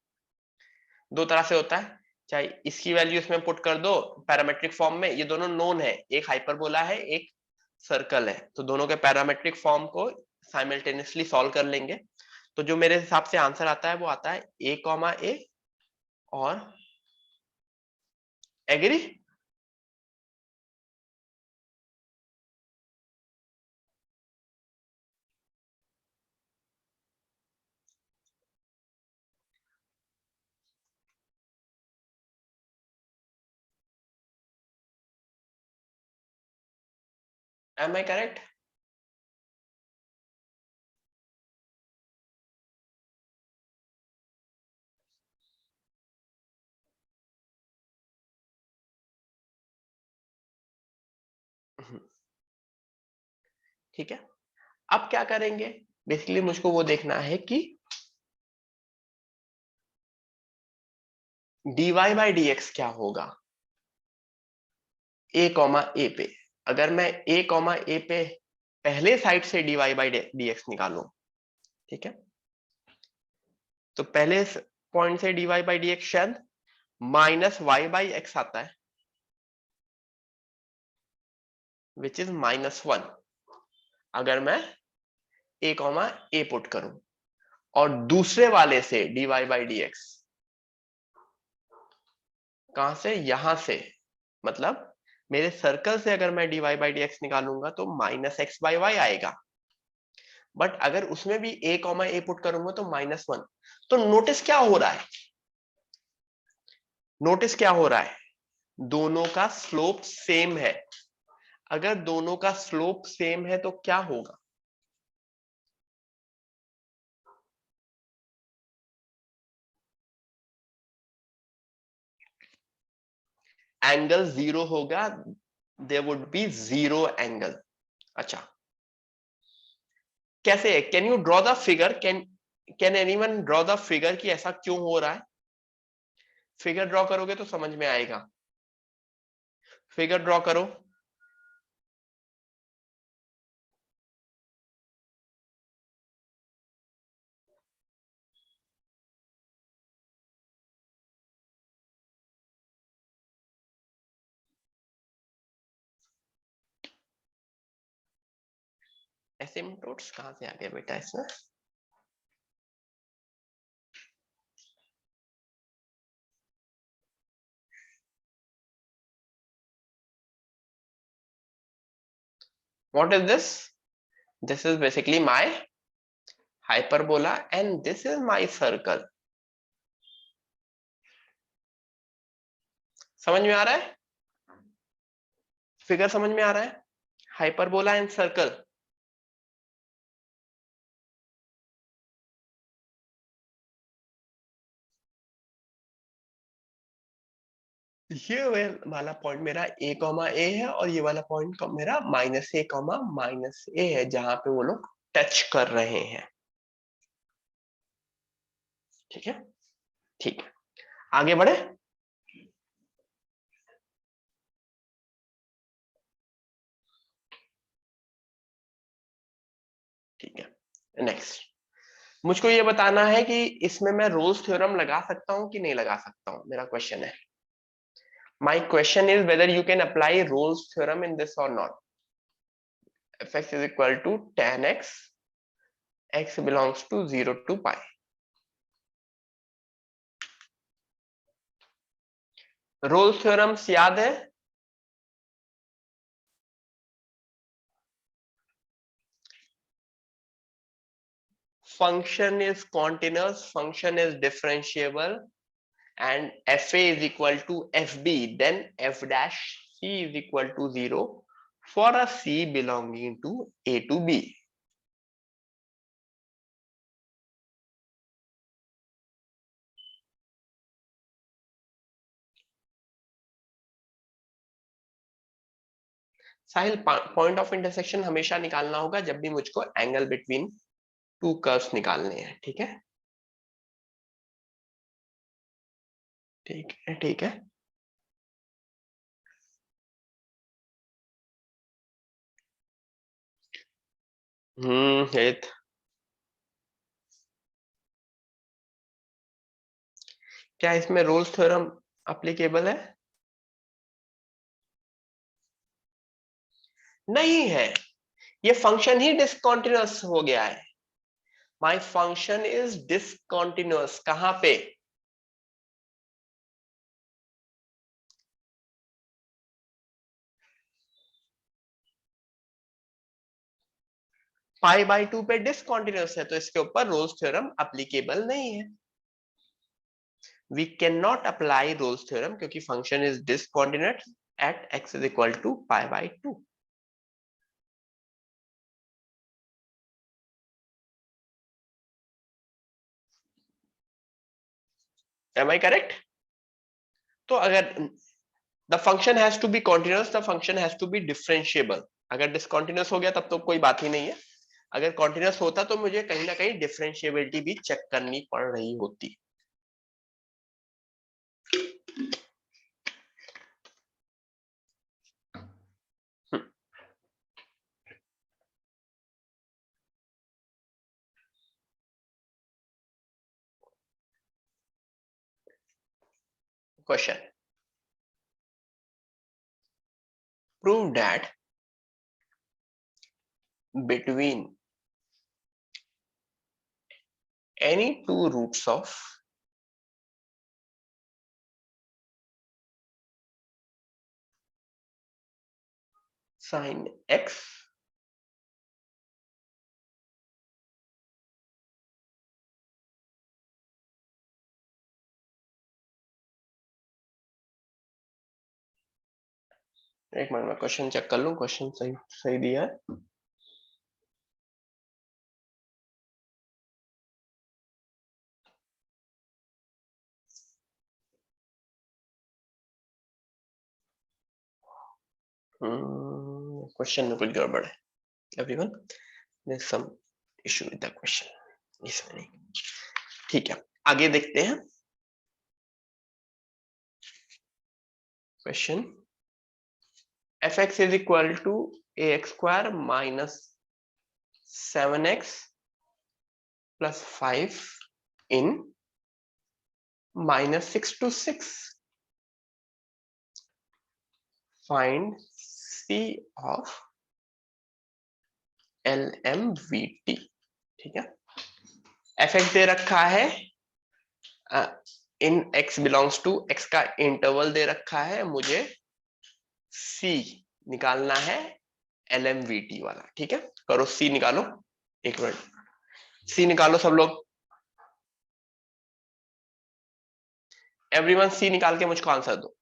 दो तरह से होता है। चाहे इसकी वैल्यू इसमें पुट कर दो पैरामेट्रिक फॉर्म में, ये दोनों नोन है, एक हाइपरबोला है, एक सर्कल है, तो दोनों के पैरामेट्रिक फॉर्म को साइमल्टेनियसली सॉल्व कर लेंगे। तो जो मेरे हिसाब से आंसर आता है वो आता है a कॉमा ए और एग्री। M I correct? ठीक है, अब क्या करेंगे? बेसिकली मुझको वो देखना है कि dy बाई डी एक्स क्या होगा a कॉमा ए पे। अगर मैं a कॉमा ए पे पहले साइड से dy बाई डी एक्स निकालूं, ठीक है, तो पहले पॉइंट से dy बाई डी एक्स शायद माइनस वाई बाई एक्स आता है, विच इज -1। अगर मैं a कॉमा ए पुट करूं, और दूसरे वाले से dy बाई डी एक्स कहां से? यहां से, मतलब मेरे सर्कल से अगर मैं dy बाई डी एक्स निकालूंगा तो -x/y आएगा। बट अगर उसमें भी a कॉमा ए पुट करूंगा तो -1। तो नोटिस क्या हो रहा है? नोटिस क्या हो रहा है? दोनों का स्लोप सेम है। अगर दोनों का स्लोप सेम है तो क्या होगा? एंगल जीरो होगा, there would be zero angle. अच्छा, कैसे? Can you draw the figure? Can anyone draw the figure कि ऐसा क्यों हो रहा है? फिगर ड्रॉ करोगे तो समझ में आएगा। फिगर ड्रॉ करो। एसिम्पटोट्स कहां से आ गए बेटा इसमें? What is this? This is basically my hyperbola and this is my circle. समझ में आ रहा है? फिगर समझ में आ रहा है? Hyperbola and circle. ये वाला पॉइंट मेरा a कॉमा ए है और ये वाला पॉइंट मेरा -a कॉमा -a है, जहां पे वो लोग टच कर रहे हैं। ठीक है, ठीक है, आगे बढ़े। ठीक है, नेक्स्ट मुझको ये बताना है कि इसमें मैं रोल्स थ्योरम लगा सकता हूं कि नहीं लगा सकता हूं, मेरा क्वेश्चन है। My question is whether you can apply Rolle's theorem in this और not. fx is equal to tan x, x belongs to 0 to pi। Rolle's theorems याद है? function is continuous, function is differentiable, and fa is equal to fb, then f dash c is equal to 0 for a c belonging to a to b। Sahil, point of intersection हमेशा निकालना होगा जब भी मुझको angle between two curves निकालने हैं, ठीक है? ठीक है, ठीक है। हित, क्या इसमें रोल्स थ्योरम एप्लीकेबल है? नहीं है, ये फंक्शन ही डिसकंटिन्यूअस हो गया है। माय फंक्शन इज डिसकंटिन्यूअस, कहां पे? π/2 पे डिसकंटिन्यूअस है, तो इसके ऊपर रोल्स थ्योरम एप्लीकेबल नहीं है। We can not apply Rolle's theorem क्योंकि function is discontinuous at x is equal to π/2। Am I correct? तो अगर the function has to be continuous, the function has to be differentiable. अगर discontinuous हो गया तब तो कोई बात ही नहीं है, अगर कॉन्टिन्यूअस होता तो मुझे कहीं ना कहीं डिफरेंशिएबिलिटी भी चेक करनी पड़ रही होती। Question, prove that between any two roots of sin x एक मिनट में क्वेश्चन चेक कर लूं, क्वेश्चन सही सही दिया है। क्वेश्चन में कुछ गड़बड़ है everyone, there is some issue with the question, इसमें नहीं। ठीक है, आगे देखते हैं question. fx is equal to ax square minus 7x plus 5 in -6 to 6, find c of LMVT। ठीक है, fx दे रखा है, in x belongs to x का इंटरवल दे रखा है, मुझे c निकालना है LMVT वाला। ठीक है, करो c निकालो, एक मिनट, c निकालो सब लोग, एवरीवन c निकाल के मुझको आंसर दो।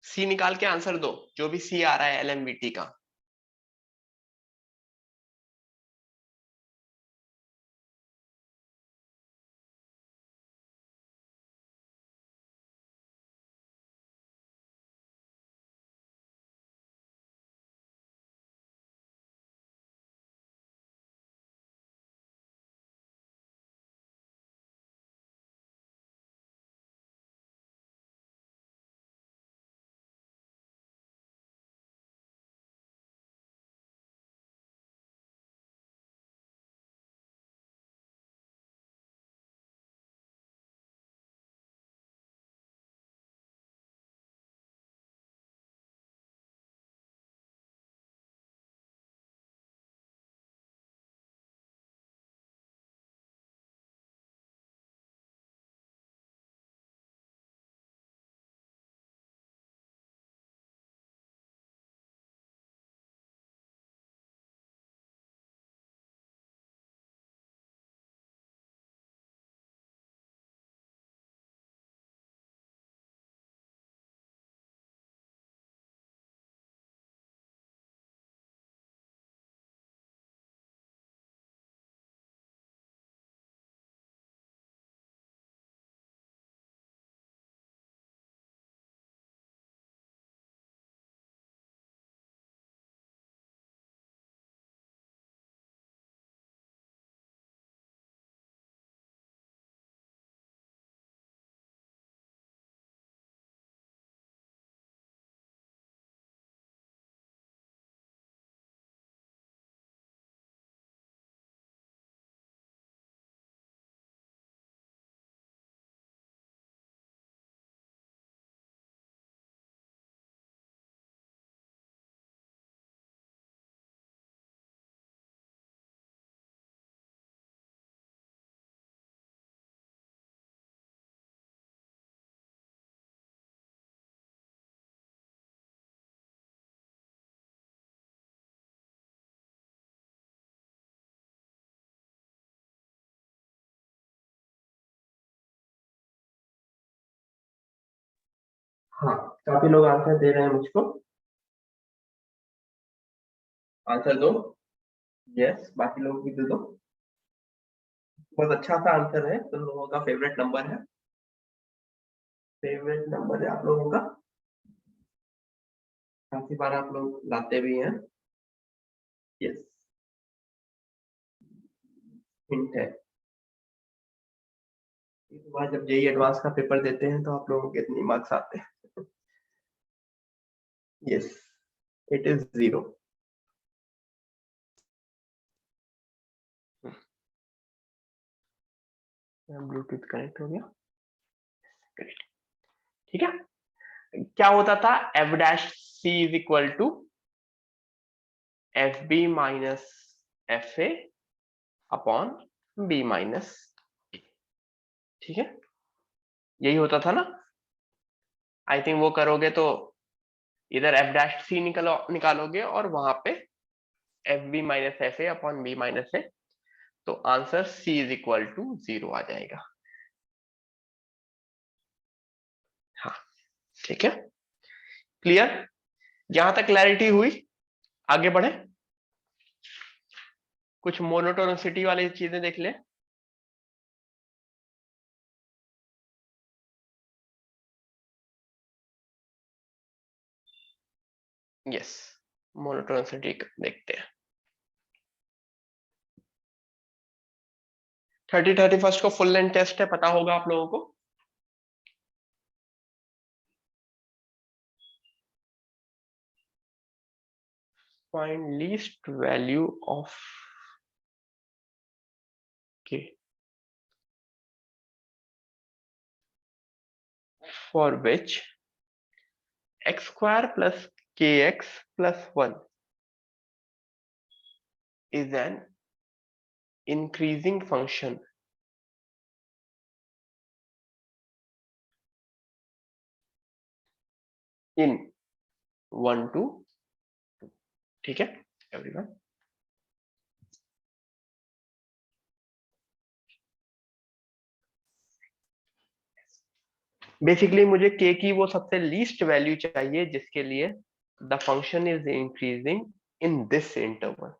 c निकाल के आंसर दो, जो भी c आ रहा है LMVT का। हाँ, काफी लोग आंसर दे रहे हैं मुझको। आंसर दो। यस, बाकी लोग भी दे दो। बहुत अच्छा सा आंसर है, तुम लोगों का फेवरेट नंबर है। फेवरेट नंबर है आप लोगों का। काफी बार आप लोग लाते भी हैं। यस, हिंट है। इस बार जब जेई एडवांस का पेपर देते हैं तो आप लोगों के इतनी मार्क्स आते हैं। Yes, it is 0। Bluetooth connect हो गया। Correct. ठीक है। क्या होता था, f dash c is equal to f b minus f a upon b minus a. ठीक है, यही होता था ना। आई थिंक वो करोगे तो इधर एफ डैश सी निकालोगे और वहां पे f b minus f a upon b minus a, तो answer c is equal to 0 आ जाएगा। हाँ, ठीक है, क्लियर। यहां तक क्लैरिटी हुई, आगे बढ़े। कुछ मोनोटोनिसिटी वाली चीजें देख ले। यस, मोनोटोनिसिटी देखते हैं। 31 को फुल लेंथ टेस्ट है, पता होगा आप लोगों को। फाइंड लीस्ट वैल्यू ऑफ के for which x square plus के x plus 1 is an increasing function in 1 to 2। ठीक है एवरीवन। बेसिकली मुझे के की वो सबसे लीस्ट वैल्यू चाहिए जिसके लिए the function is increasing in this interval.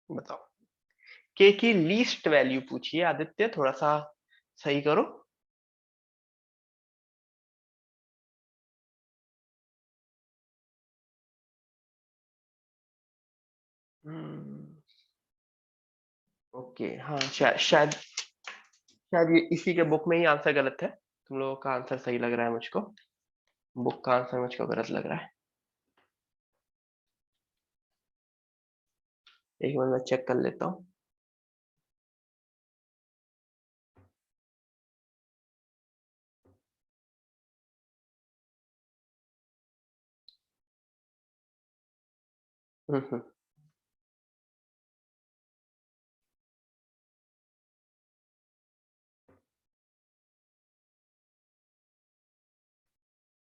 बताओ, के की लीस्ट वैल्यू पूछिए आदित्य, थोड़ा सा सही करो। ओके, हाँ, शायद शायद ये इसी के बुक में ही आंसर गलत है। तुम लोगों का आंसर सही लग रहा है मुझको, बुक का आंसर मुझको गलत लग रहा है। एक मिनट मैं चेक कर लेता हूँ। हम्म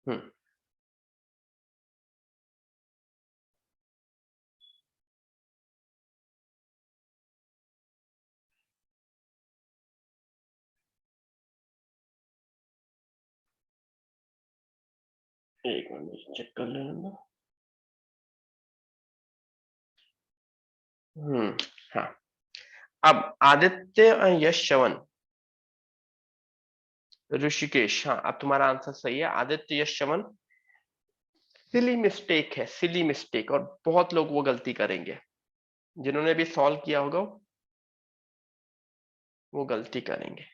हम्म एक मिनट चेक कर लेना। हाँ, अब आदित्य यश श्रवण, ऋषिकेश, हाँ अब तुम्हारा आंसर सही है। आदित्य, यश, चमन, सिली मिस्टेक है, सिली मिस्टेक, और बहुत लोग वो गलती करेंगे, जिन्होंने भी सॉल्व किया होगा वो गलती करेंगे।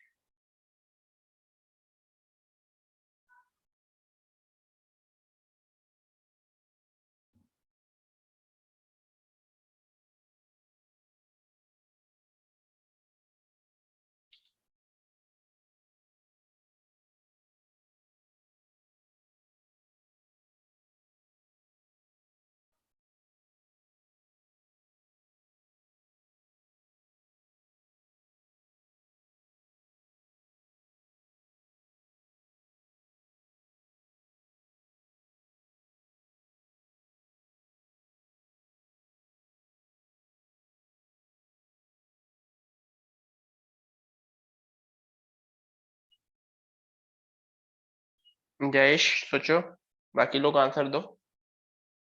जयेश सोचो, बाकी लोग आंसर दो,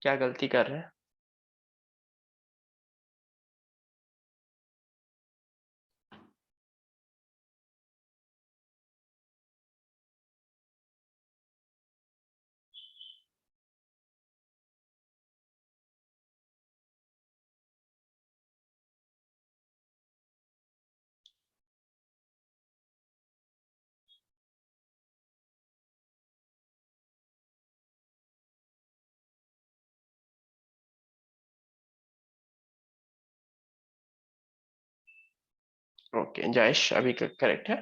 क्या गलती कर रहे हैं। ओके जयेश अभी करेक्ट है।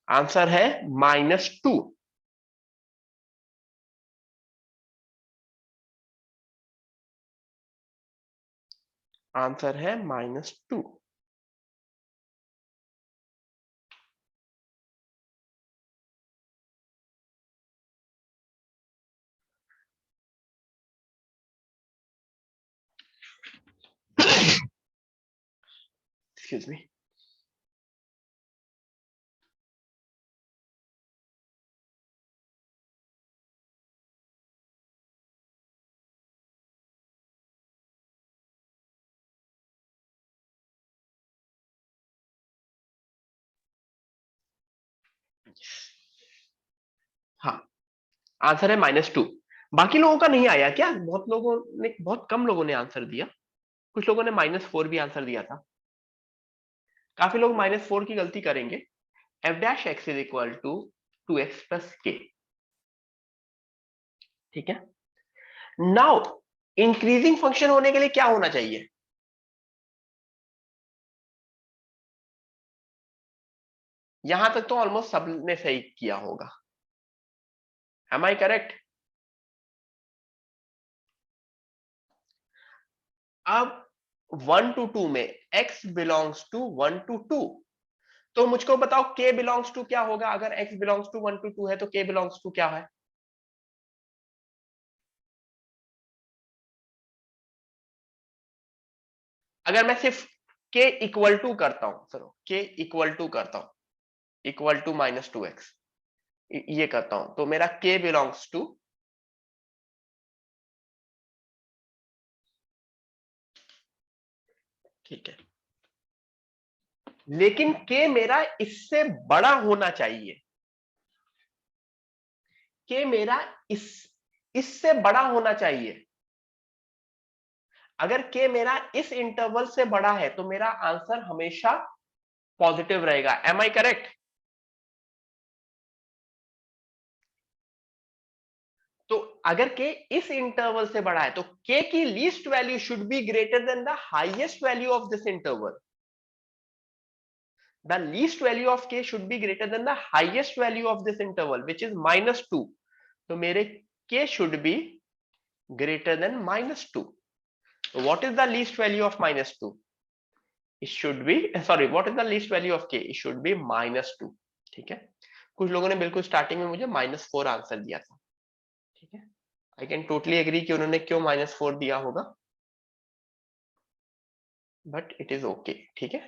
आंसर है -2। आंसर है -2। Excuse me. हाँ आंसर है -2। बाकी लोगों का नहीं आया क्या? बहुत लोगों ने, बहुत कम लोगों ने आंसर दिया। कुछ लोगों ने -4 भी आंसर दिया था। काफी लोग -4 की गलती करेंगे। f' is equal to 2x plus k। ठीक है। नाउ इंक्रीजिंग फंक्शन होने के लिए क्या होना चाहिए? यहां तक तो ऑलमोस्ट सबने सही किया होगा। Am I correct? अब 1 to 2 में x बिलोंग्स टू 1 to 2, तो मुझको बताओ k बिलोंग्स टू क्या होगा? अगर x बिलोंग्स टू 1 to 2 है तो k बिलोंग्स टू क्या है? अगर मैं सिर्फ k इक्वल टू करता हूं, चलो k इक्वल टू करता हूं, इक्वल टू -2x ये करता हूं, तो मेरा k बिलोंग्स टू, ठीक है, लेकिन k मेरा इससे बड़ा होना चाहिए। k मेरा इससे बड़ा होना चाहिए। अगर k मेरा इस इंटरवल से बड़ा है तो मेरा आंसर हमेशा पॉजिटिव रहेगा। Am I correct? तो अगर k इस इंटरवल से बड़ा है तो k की least value should be greater then the highest value of this interval. The least value of k should be greater then the highest value of this interval which is -2। तो मेरे k should be greater then -2। So what is the least value of -2? It should be, sorry, what is the least value of k? It should be -2। ठीक है। कुछ लोगों ने बिल्कुल starting में मुझे -4 आंसर दिया था। ठीक है। आई कैन टोटली एग्री कि उन्होंने क्यों -4 दिया होगा, बट इट इज ओके। ठीक है।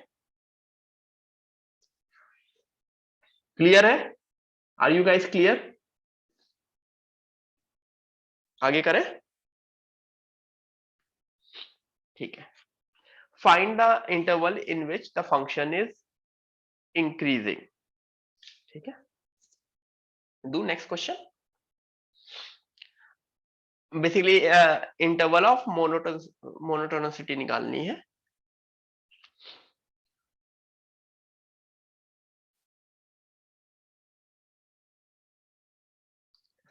क्लियर है? Are you guys clear? आगे करें? ठीक है। Find the interval in which the function is increasing. ठीक है, do next question. Basically interval of monotonicity निकालनी है।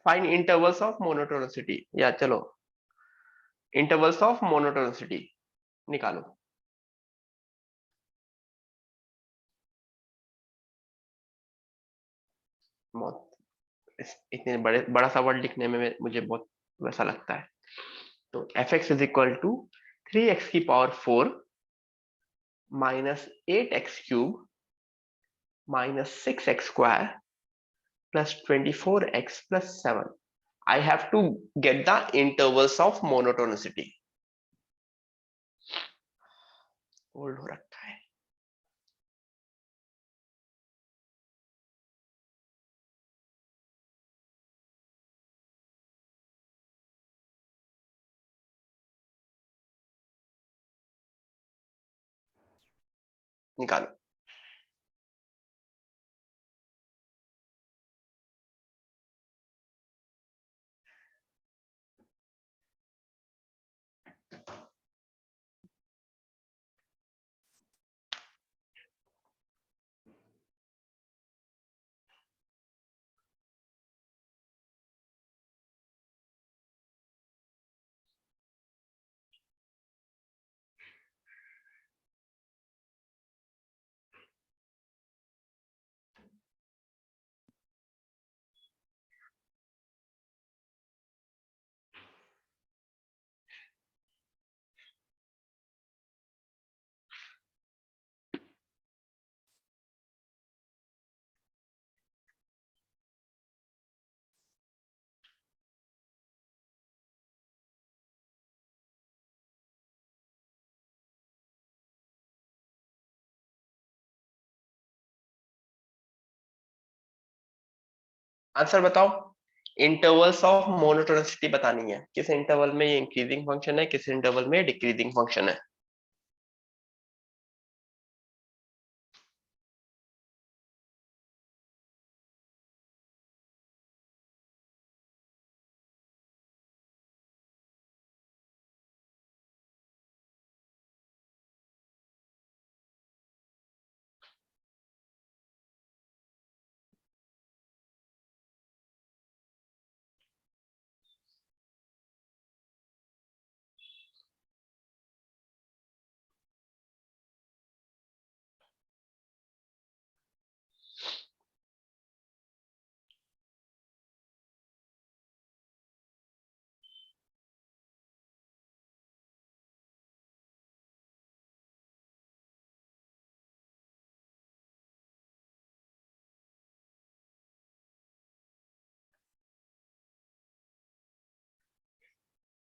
फाइंड इंटरवल्स ऑफ मोनोटोनिसिटी, या चलो इंटरवल्स ऑफ मोनोटोनिसिटी निकालो। बहुत इतने बड़ा सा वर्ड लिखने में मुझे बहुत वैसा लगता है। तो f x is equal to 3x की power 4 minus 8x cube minus 6x square plus 24x plus 7। I have to get the intervals of monotonicity. Old हो रखा है। निकालो। आंसर बताओ। इंटरवल्स ऑफ मोनोटोनिसिटी बतानी है, किस इंटरवल में ये इंक्रीजिंग फंक्शन है, किस इंटरवल में डिक्रीजिंग फंक्शन है।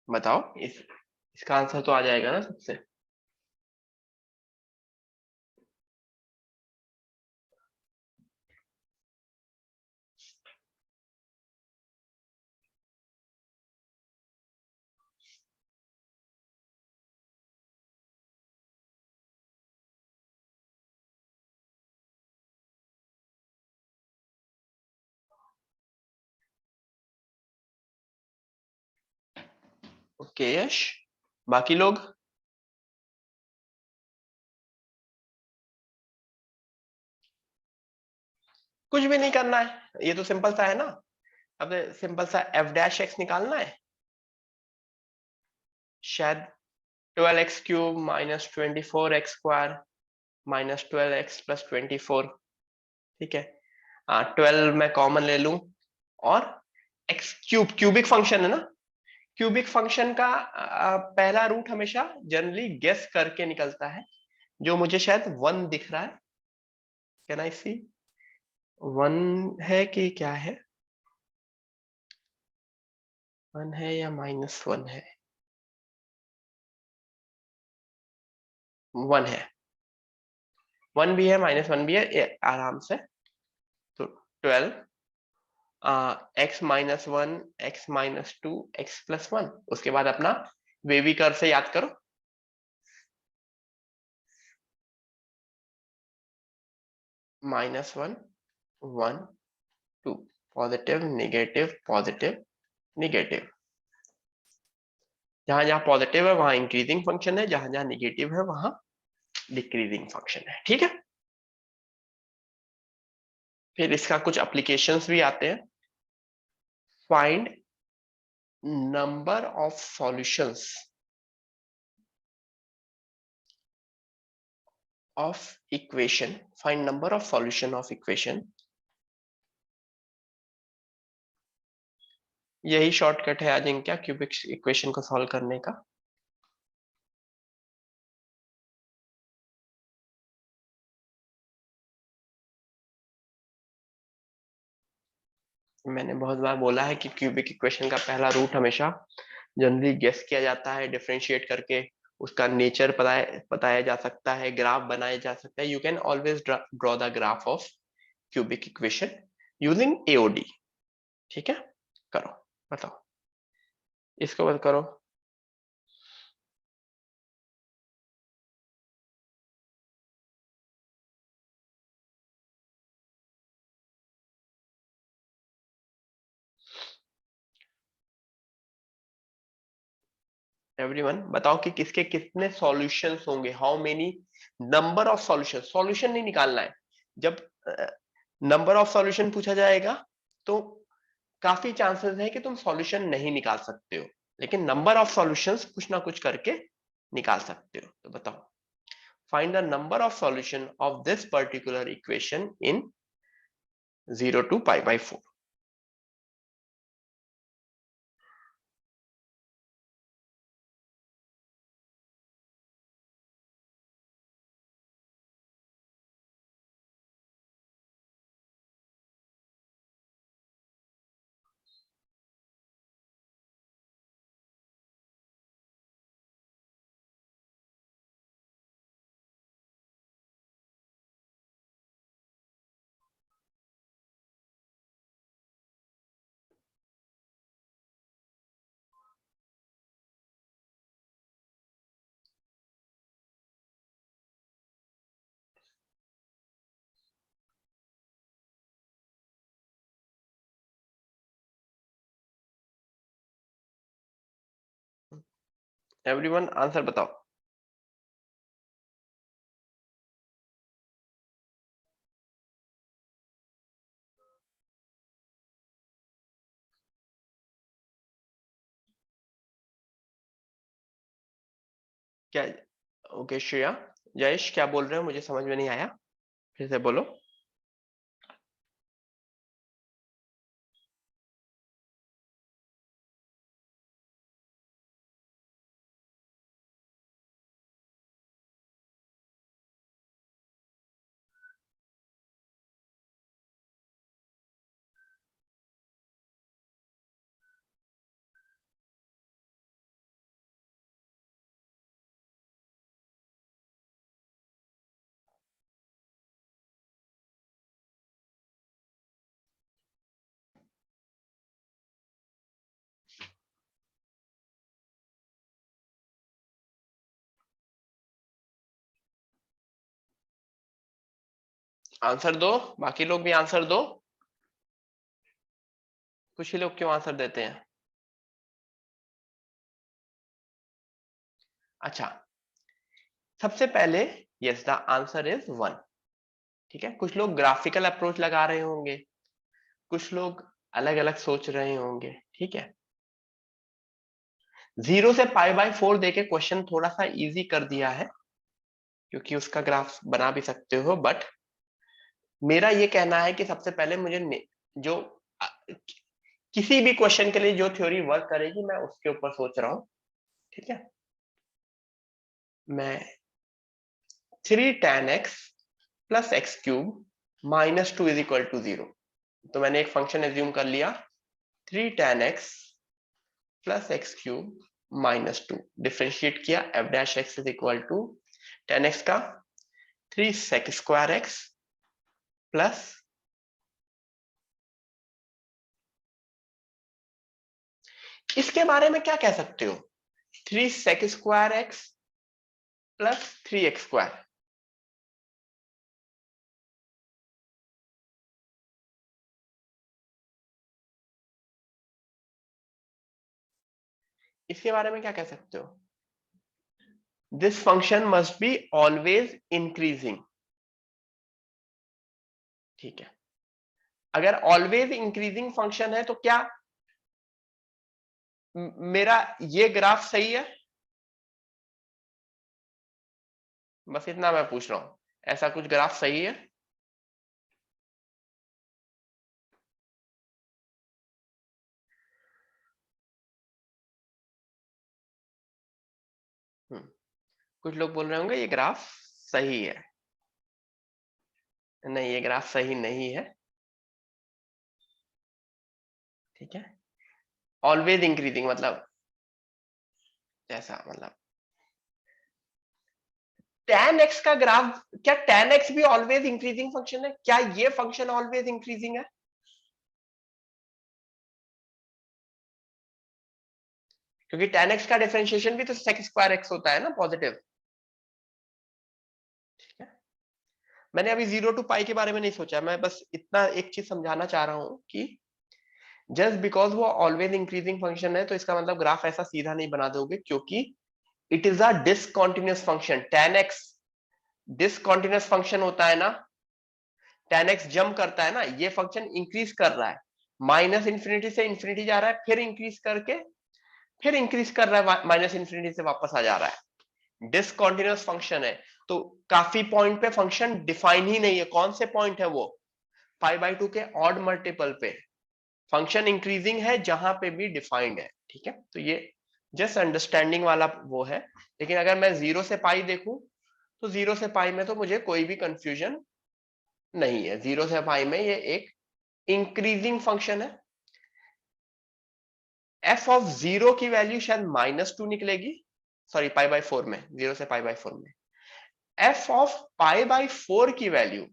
बताओ, इसका आंसर तो आ जाएगा ना सबसे। ओके यश, बाकी लोग? कुछ भी नहीं करना है, ये तो सिंपल सा है ना। अब सिंपल सा एफ डैश एक्स निकालना है। शायद 12x cube minus 24x square minus 12x plus 24। ठीक है, 12 मैं कॉमन ले लूं और x क्यूब क्यूबिक फंक्शन है ना। क्यूबिक फंक्शन का पहला रूट हमेशा जनरली गेस करके निकलता है, जो मुझे शायद 1 दिख रहा है। कैन आई सी 1 है कि क्या है? 1 है या -1 है? 1 है, 1 भी है -1 भी है, आराम से। तो 12 x minus 1 x minus 2 x plus 1। उसके बाद अपना वेवी कर्व से याद करो, -1 1 2, पॉजिटिव नेगेटिव पॉजिटिव नेगेटिव। जहां जहां पॉजिटिव है वहां इंक्रीजिंग फंक्शन है, जहां जहां नेगेटिव है वहां डिक्रीजिंग फंक्शन है। ठीक है, फिर इसका कुछ एप्लीकेशंस भी आते हैं। Find number of solutions of equation, find number of solution of equation। यही शॉर्टकट है अजिंक्य क्यूबिक इक्वेशन को सॉल्व करने का। मैंने बहुत बार बोला है कि क्यूबिक इक्वेशन का पहला रूट हमेशा जनरली गेस किया जाता है, डिफरेंशिएट करके उसका नेचर बताया जा सकता है, ग्राफ बनाया जा सकता है। You can always draw the graph of cubic equation using AOD. ठीक है, करो, बताओ, इसको बंद करो। एवरीवन बताओ कि किसके कितने सॉल्यूशंस होंगे, how many number of solution. Solution नहीं निकालना है, जब नंबर ऑफ सॉल्यूशन पूछा जाएगा तो काफी चांसेस है कि तुम सॉल्यूशन नहीं निकाल सकते हो, लेकिन नंबर ऑफ सॉल्यूशंस कुछ ना कुछ करके निकाल सकते हो। तो बताओ, find the number of solution of this particular equation in 0 to π/4। Everyone answer बताओ। क्या? ओके श्रेया, जयेश क्या बोल रहे हो, मुझे समझ में नहीं आया, फिर से बोलो। आंसर दो, बाकी लोग भी आंसर दो। कुछ ही लोग क्यों आंसर देते हैं? अच्छा, सबसे पहले यस द आंसर इज 1। ठीक है, कुछ लोग ग्राफिकल अप्रोच लगा रहे होंगे, कुछ लोग अलग अलग सोच रहे होंगे। ठीक है, 0 से π/4 देके क्वेश्चन थोड़ा सा इजी कर दिया है, क्योंकि उसका ग्राफ बना भी सकते हो, बट मेरा ये कहना है कि सबसे पहले मुझे जो किसी भी क्वेश्चन के लिए जो थ्योरी वर्क करेगी मैं उसके ऊपर सोच रहा हूं। ठीक है, मैं 3 tan x plus x cube -2 is equal to 0। तो मैंने एक फंक्शन एज्यूम कर लिया, 3 tan x plus x cube -2, differentiate किया, f dash x is equal to tan x का 3 sec² x प्लस इसके बारे में क्या कह सकते हो? 3 sec square x plus 3x square, इसके बारे में क्या कह सकते हो? This function must be always increasing. ठीक है, अगर ऑलवेज इंक्रीजिंग फंक्शन है तो क्या मेरा ये ग्राफ सही है? बस इतना मैं पूछ रहा हूं, ऐसा कुछ ग्राफ सही है? कुछ लोग बोल रहे होंगे ये ग्राफ सही है। नहीं, ये ग्राफ सही नहीं है। ठीक है, ऑलवेज इंक्रीजिंग मतलब जैसा मतलब tan x का ग्राफ, क्या tan x भी ऑलवेज इंक्रीजिंग फंक्शन है? क्या ये फंक्शन ऑलवेज इंक्रीजिंग है? क्योंकि tan x का डिफरेंशिएशन भी तो sec स्क्वायर x होता है ना, पॉजिटिव। ठीक है, मैंने अभी 0 to पाई के बारे में नहीं सोचा, मैं बस इतना एक चीज समझाना चाह रहा हूं कि जस्ट बिकॉज वो ऑलवेज इंक्रीजिंग फंक्शन है तो इसका मतलब ग्राफ ऐसा सीधा नहीं बना दोगे, क्योंकि it is a discontinuous function. tan x discontinuous function होता है ना, tan x जंप करता है ना, ये फंक्शन इंक्रीज कर रहा है, माइनस इंफिनिटी से इंफिनिटी जा रहा है, फिर इंक्रीज करके फिर इंक्रीज कर रहा है, माइनस इंफिनिटी से वापस आ जा रहा है। डिसकंटिन्यूअस फंक्शन है, तो काफी पॉइंट पे फंक्शन डिफाइन ही नहीं है। कौन से पॉइंट है वो? π/2 के ऑड मल्टीपल पे फंक्शन इंक्रीजिंग है, जहां पे भी डिफाइंड है। ठीक है, तो ये जस्ट अंडरस्टैंडिंग वाला वो है। लेकिन अगर मैं 0 से पाई देखूं तो 0 से पाई में तो मुझे कोई भी कंफ्यूजन नहीं है। 0 से पाई में ये एक इंक्रीजिंग फंक्शन है। एफ ऑफ 0 की वैल्यू शायद -2 निकलेगी, सॉरी π/4 में, 0 से π/4 में एफ ऑफ π/4 की वैल्यू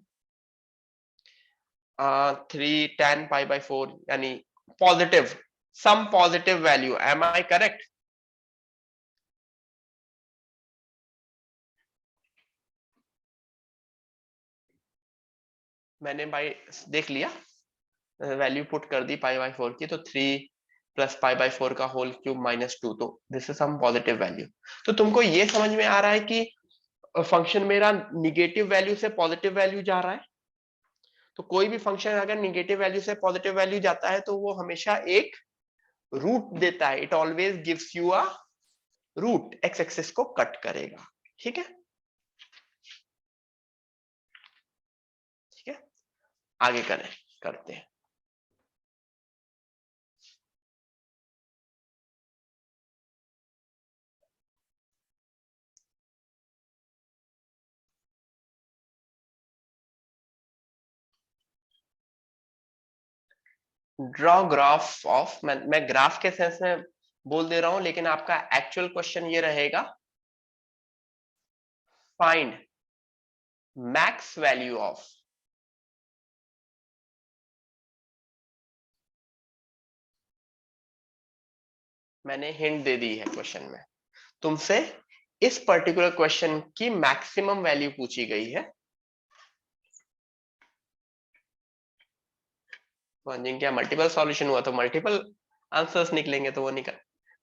3 tan π/4, यानी positive, some positive value. Am I correct? मैंने भाई देख लिया, वैल्यू पुट कर दी π/4 की, तो 3 प्लस π/4 का होल क्यूब -2, तो this is some positive value. तो तुमको ये समझ में आ रहा है कि फंक्शन मेरा निगेटिव वैल्यू से पॉजिटिव वैल्यू जा रहा है। तो कोई भी फंक्शन अगर निगेटिव वैल्यू से पॉजिटिव वैल्यू जाता है तो वो हमेशा एक रूट देता है। It always gives you a root, x axis को कट करेगा। ठीक है, ठीक है, आगे करते हैं। ड्रॉ ग्राफ ऑफ, मैं ग्राफ के सेंस में बोल दे रहा हूं, लेकिन आपका एक्चुअल क्वेश्चन ये रहेगा, फाइंड मैक्स वैल्यू ऑफ, मैंने हिंट दे दी है क्वेश्चन में, तुमसे इस पर्टिकुलर क्वेश्चन की मैक्सिमम वैल्यू पूछी गई है। क्या मल्टीपल सॉल्यूशन हुआ तो मल्टीपल आंसर्स निकलेंगे, तो वो निकल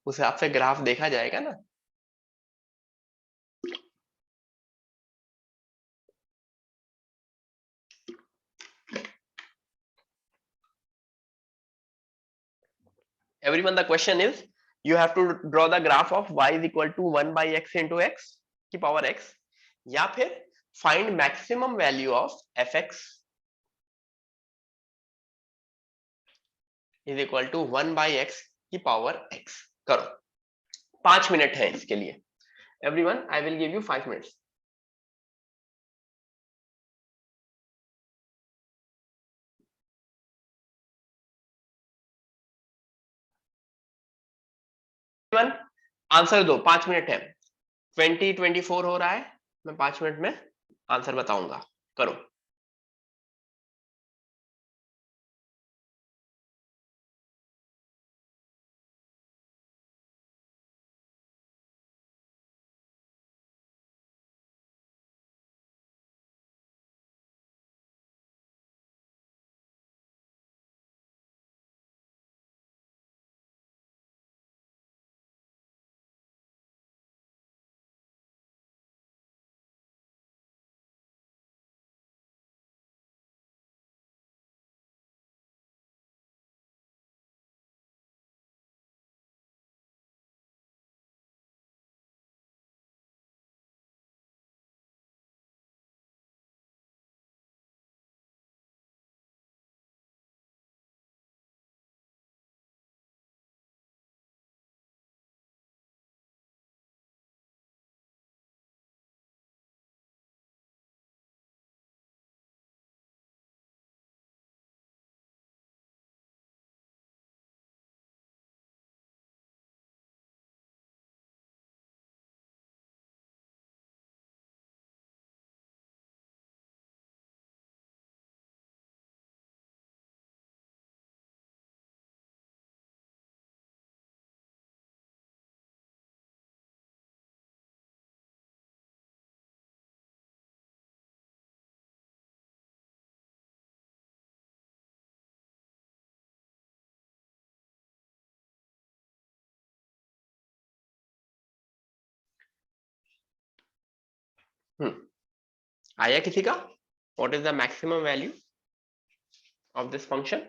उस हिसाब से ग्राफ देखा जाएगा ना। Everyone, the question is you have to draw the graph of y is equal to 1 by x into x की पावर x, या फिर find maximum value of fx is equal to 1 by x की power x। करो, 5 minute है इसके लिए। Everyone, I will give you 5 minutes। Answer दो, 5 minute है। 2024 हो रहा है, मैं 5 मिनट में आंसर बताऊंगा। करो। आया किसी का? What is the maximum value of this function?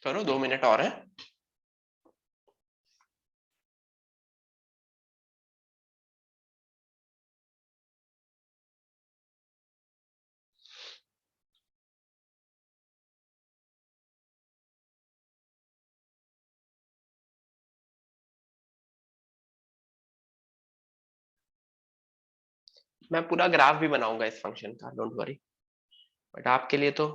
करो, 2 मिनट और है। मैं पूरा ग्राफ भी बनाऊंगा इस फंक्शन का, डोंट वरी, बट आपके लिए तो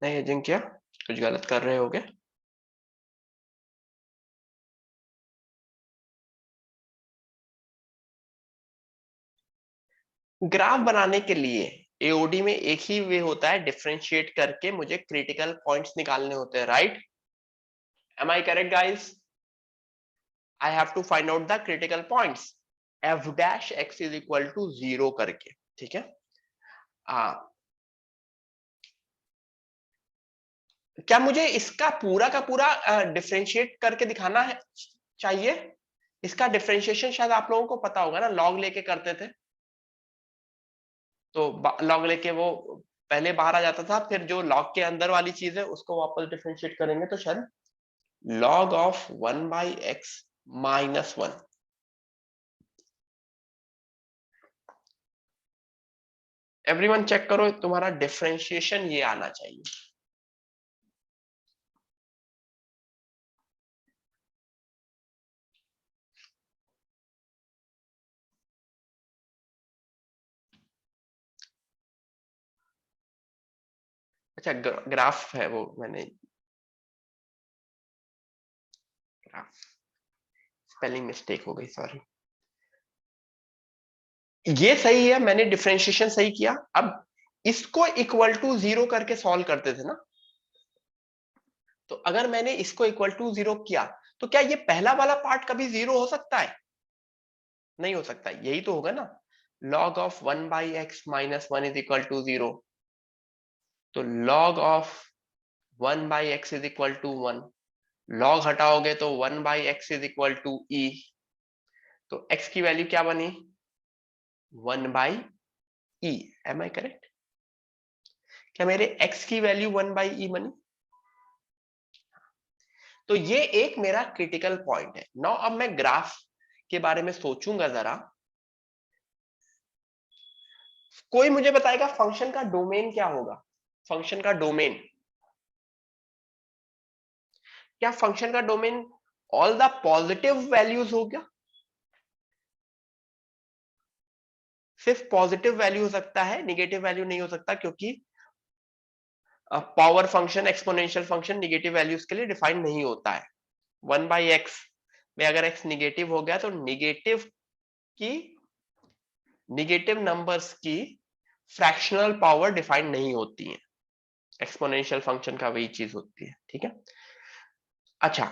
नहीं अजिंक्य, कुछ गलत कर रहे होगे। ग्राफ बनाने के लिए एओडी में एक ही वे होता है, डिफरेंशिएट करके मुझे क्रिटिकल पॉइंट्स निकालने होते हैं, right? Am I correct guys? I have to find out the critical points f dash x is equal to 0 करके, ठीक है? क्या मुझे इसका पूरा का पूरा डिफरेंशिएट करके दिखाना है चाहिए? इसका डिफरेंशिएशन शायद आप लोगों को पता होगा ना, लॉग लेके करते थे, तो लॉग लेके वो पहले बाहर आ जाता था, फिर जो लॉग के अंदर वाली चीज है उसको वापस डिफरेंशिएट करेंगे तो शायद log of 1 by x minus 1। Everyone check करो, तुम्हारा डिफरेंशिएशन ये आना चाहिए। अच्छा, ग्राफ है वो, मैंने ग्राफ स्पेलिंग मिस्टेक हो गई, सॉरी। ये सही है, मैंने डिफरेंशिएशन सही किया। अब इसको इक्वल टू 0 करके सॉल्व करते थे ना, तो अगर मैंने इसको इक्वल टू 0 किया तो क्या ये पहला वाला पार्ट कभी 0 हो सकता है? नहीं हो सकता, यही तो होगा ना, log of 1 by x minus 1 is equal to 0। तो log of 1 by x is equal to 1, log हटाओगे तो 1 by x is equal to e, तो x की वैल्यू क्या बनी? 1 by e। Am I correct? क्या मेरे x की वैल्यू 1 by e बनी? तो ये एक मेरा क्रिटिकल पॉइंट है। नाउ अब मैं ग्राफ के बारे में सोचूंगा जरा। कोई मुझे बताएगा फंक्शन का डोमेन क्या होगा? फंक्शन का डोमेन, क्या फंक्शन का domain all the positive values हो गया? सिर्फ पॉजिटिव वैल्यू हो सकता है, निगेटिव वैल्यू नहीं हो सकता, क्योंकि power function, exponential function negative values के लिए डिफाइन नहीं होता है। 1 बाई एक्स में अगर x निगेटिव हो गया तो निगेटिव नंबर्स की फ्रैक्शनल पावर डिफाइन नहीं होती है। एक्सपोनेंशियल फंक्शन का वही चीज होती है, ठीक है? अच्छा,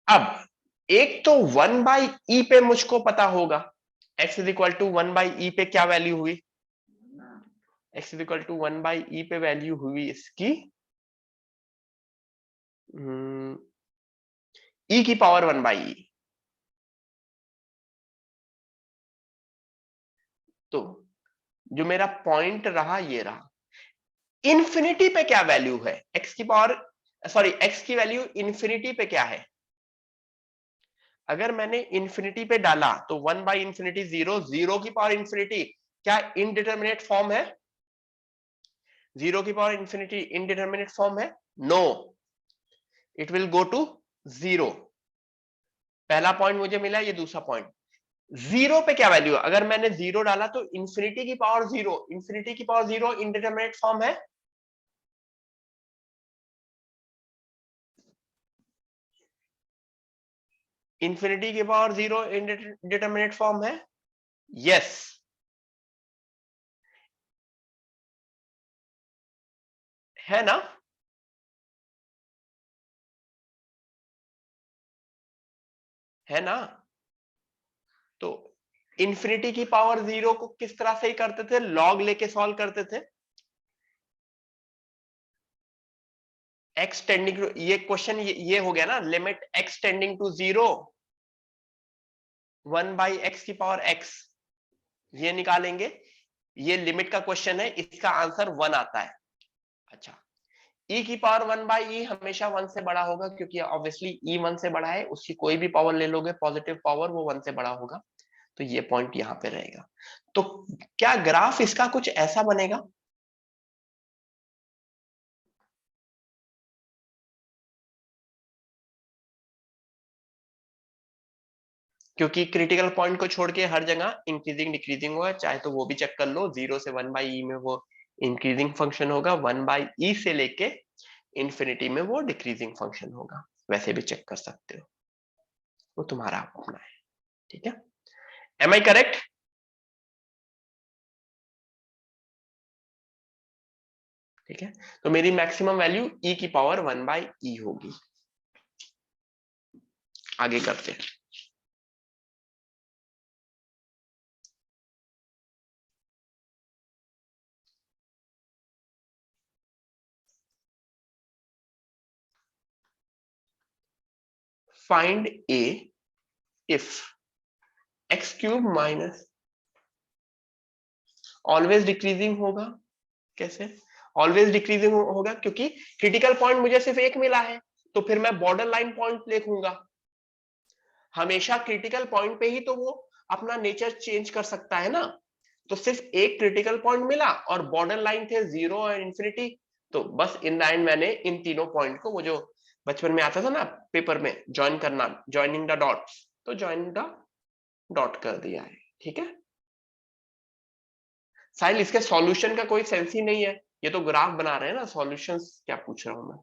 अब एक तो 1 बाई ई पे मुझको पता होगा, x is equal to 1 by e पे क्या वैल्यू हुई? x is equal to 1 by e पे वैल्यू हुई इसकी e की पावर 1 बाई ई। तो जो मेरा पॉइंट रहा ये रहा, इन्फिनिटी पे क्या वैल्यू है? x की पावर, सॉरी, x की वैल्यू इन्फिनिटी पे क्या है? अगर मैंने इन्फिनिटी पे डाला तो 1 बाई इंफिनिटी 0, 0 की पावर इंफिनिटी क्या इनडिटरमिनेट फॉर्म है? 0 की पावर इंफिनिटी इनडिटरमिनेट फॉर्म है? No, it will go to 0। पहला पॉइंट मुझे मिला, ये दूसरा पॉइंट। जीरो पे क्या वैल्यू है? अगर मैंने जीरो डाला तो इंफिनिटी की पावर जीरो, इंफिनिटी की पावर जीरो इंडिटरमिनेट फॉर्म है। इंफिनिटी की पावर जीरो इंडिटरमिनेट फॉर्म है। यस, है ना? है ना? तो इंफिनिटी की पावर जीरो को किस तरह से ही करते थे? लॉग लेके सॉल्व करते थे। एक्स टेंडिंग टू, ये क्वेश्चन ये हो गया ना, limit x tending to zero 1/x की पावर x, ये निकालेंगे। ये लिमिट का क्वेश्चन है, इसका आंसर 1 आता है। अच्छा, e की पावर 1/e हमेशा 1 से बड़ा होगा, क्योंकि ऑब्वियसली e 1 से बड़ा है, उसकी कोई भी पावर ले लोगे पॉजिटिव पावर, वो 1 से बड़ा होगा। तो ये पॉइंट यहां पे रहेगा। तो क्या ग्राफ इसका कुछ ऐसा बनेगा? क्योंकि क्रिटिकल पॉइंट को छोड़ के हर जगह इंक्रीजिंग डिक्रीजिंग होगा, चाहे तो वो भी चेक कर लो। 0 से 1/e में वो इंक्रीजिंग फंक्शन होगा, 1/e से लेके इंफिनिटी में वो डिक्रीजिंग फंक्शन होगा। वैसे भी चेक कर सकते हो, वो तुम्हारा अपना है। ठीक है, एम आई करेक्ट? ठीक है, तो मेरी मैक्सिमम वैल्यू e की पावर 1/e होगी। आगे करते हैं। Find a if x cube minus, always decreasing होगा। कैसे ऑलवेज डिक्रीजिंग होगा? क्योंकि क्रिटिकल पॉइंट मुझे सिर्फ एक मिला है, तो फिर मैं बॉर्डर लाइन पॉइंट लिखूंगा। हमेशा क्रिटिकल पॉइंट पे ही तो वो अपना नेचर चेंज कर सकता है ना। तो सिर्फ एक क्रिटिकल पॉइंट मिला और बॉर्डर लाइन थे 0 और इंफिनिटी। तो बस इन द एंड मैंने इन तीनों पॉइंट को, वो जो बचपन में आता था ना पेपर में, ज्वाइन करना, ज्वाइनिंग द डॉट्स, तो ज्वाइनिंग द डॉट कर दिया है। ठीक है साहिल, इसके सॉल्यूशन का कोई सेंस ही नहीं है, ये तो ग्राफ बना रहे हैं ना, सॉल्यूशंस क्या पूछ रहा हूं मैं?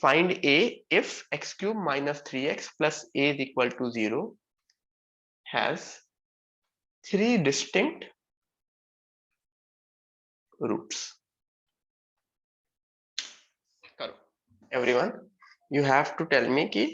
Find a if x cube minus 3x plus a is equal to 0 has three distinct roots. करो everyone, you have to tell me कि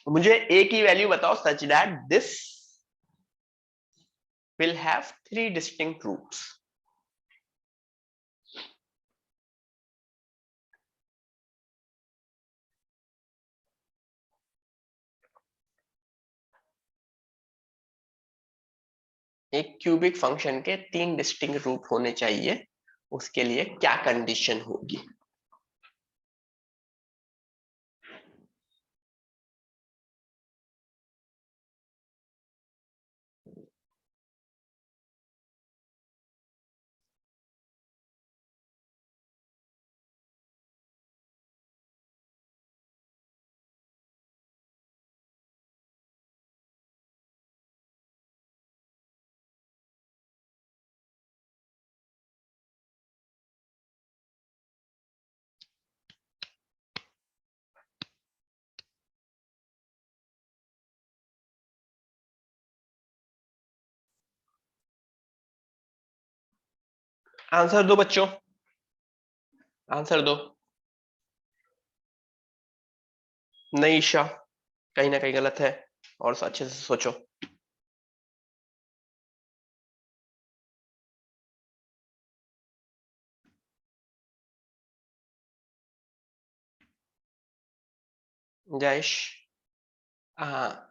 मुझे a की वैल्यू बताओ such that this will have three distinct roots. एक cubic function के तीन distinct root होने चाहिए, उसके लिए क्या कंडीशन होगी? आंसर दो बच्चों, आंसर दो। नहीं ईशा, कहीं ना कहीं गलत है, और अच्छे से सोचो। जयेश, हाँ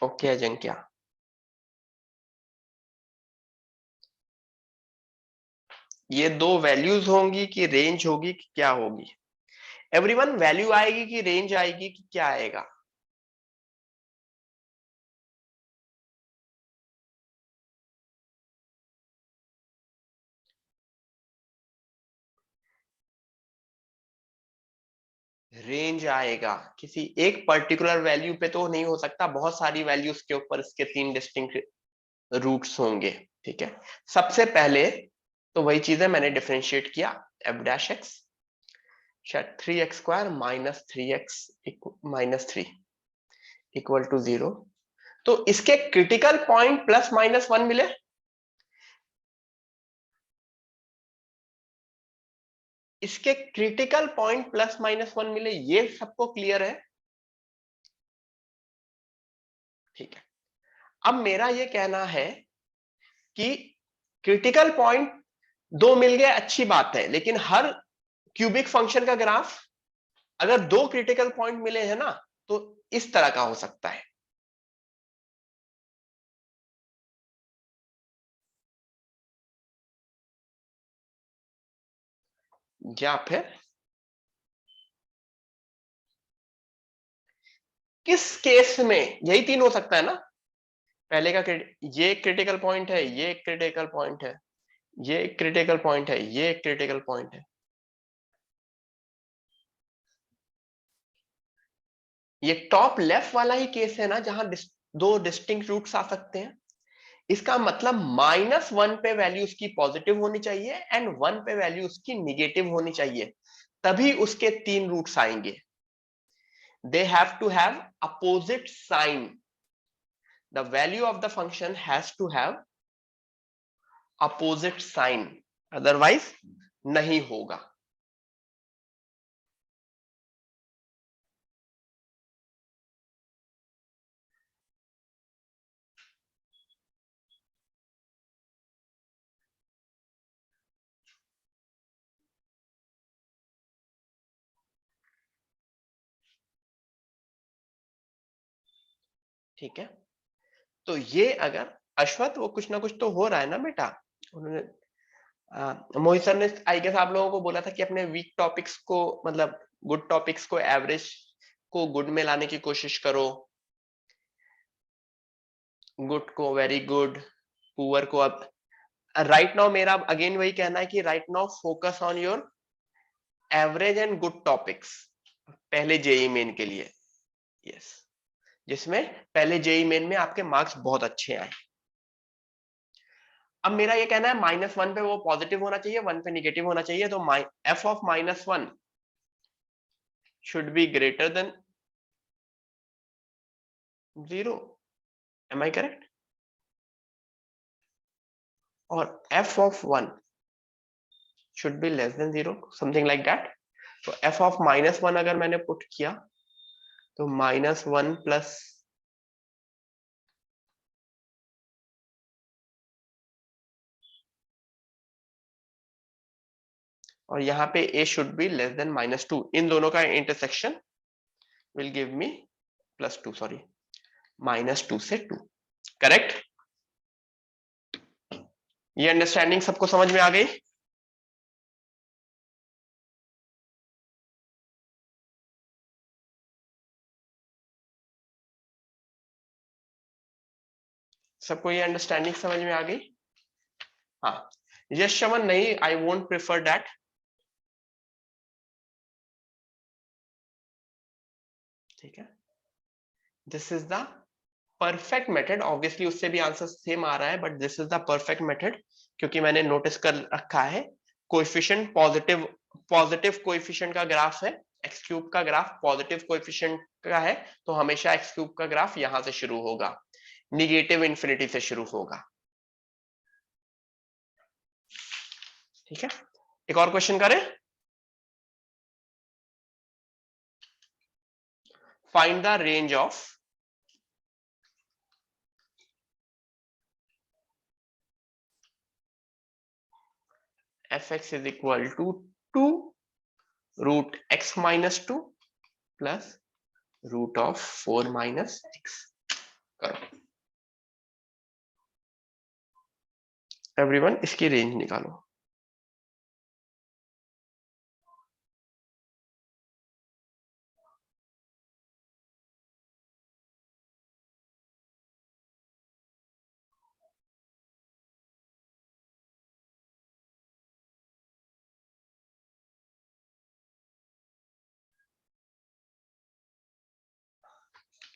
ओके अजिंक्य, ये दो वैल्यूज होंगी कि रेंज होगी कि क्या होगी? एवरीवन, वैल्यू आएगी कि रेंज आएगी कि क्या आएगा? रेंज आएगा। किसी एक पर्टिकुलर वैल्यू पे तो नहीं हो सकता, बहुत सारी वैल्यूज के ऊपर इसके तीन डिस्टिंक्ट रूट्स होंगे। ठीक है, सबसे पहले तो वही चीज है, मैंने डिफरेंशिएट किया एफ डैश एक्स, शायद 3x² minus 3x minus 3 equal to 0। तो इसके क्रिटिकल पॉइंट +-1 मिले। इसके क्रिटिकल पॉइंट +-1 मिले, ये सबको क्लियर है? ठीक है, अब मेरा ये कहना है कि क्रिटिकल पॉइंट दो मिल गए, अच्छी बात है, लेकिन हर क्यूबिक फंक्शन का ग्राफ अगर दो क्रिटिकल पॉइंट मिले हैं ना, तो इस तरह का हो सकता है, या फिर किस केस में यही तीन हो सकता है ना? पहले का ये क्रिटिकल पॉइंट है, ये क्रिटिकल पॉइंट है, ये क्रिटिकल पॉइंट है, ये क्रिटिकल पॉइंट है। ये टॉप लेफ्ट वाला ही केस है ना, जहां दो डिस्टिंक्ट रूट्स आ सकते हैं। इसका मतलब -1 पे वैल्यू उसकी पॉजिटिव होनी चाहिए एंड 1 पे वैल्यू उसकी निगेटिव होनी चाहिए, तभी उसके तीन रूट्स आएंगे। They have to have opposite sign, the value of the function has to have opposite sign, otherwise नहीं होगा। ठीक है, तो ये अगर अश्वत, वो कुछ ना कुछ तो हो रहा है ना बेटा। उन्होंने मोहित सर ने आई गेस आप लोगों को बोला था कि अपने वीक टॉपिक्स को, मतलब गुड टॉपिक्स को, एवरेज को गुड में लाने की कोशिश करो, गुड को वेरी गुड, पुअर को अब राइट नाउ मेरा अगेन वही कहना है कि right now focus on your average and good topics पहले जेई मेन के लिए। यस, जिसमें पहले जेई मेन में आपके मार्क्स बहुत अच्छे आए। अब मेरा ये कहना है -1 पे वो पॉजिटिव होना चाहिए, 1 पे निगेटिव होना चाहिए, तो f of -1 should be greater than 0। Am I correct? और f of 1 should be less than 0, something like that. तो f ऑफ -1 अगर मैंने पुट किया तो -1 प्लस, और यहाँ पे a should be less then -2, इन दोनों का intersection will give me +2, sorry -2 से 2। करेक्ट? ये अंडरस्टैंडिंग सबको समझ में आ गई? सबको ये अंडरस्टैंडिंग समझ में आ गई? हाँ, यस शमन, नहीं, आई वोंट प्रेफर दैट। ठीक है, this is the perfect method. Obviously उससे भी आंसर सेम आ रहा है, but this is the perfect method, क्योंकि मैंने नोटिस कर रखा है कोएफिशिएंट पॉजिटिव, पॉजिटिव कोएफिशिएंट का ग्राफ है, एक्स क्यूब का ग्राफ पॉजिटिव कोएफिशिएंट का है, तो हमेशा एक्स क्यूब का ग्राफ यहां से शुरू होगा, निगेटिव इंफिनिटी से शुरू होगा। ठीक है, एक और क्वेश्चन करें। Find the range of fx is equal to 2 root x minus two plus root of 4 minus x. करो एवरीवन, इसकी रेंज निकालो।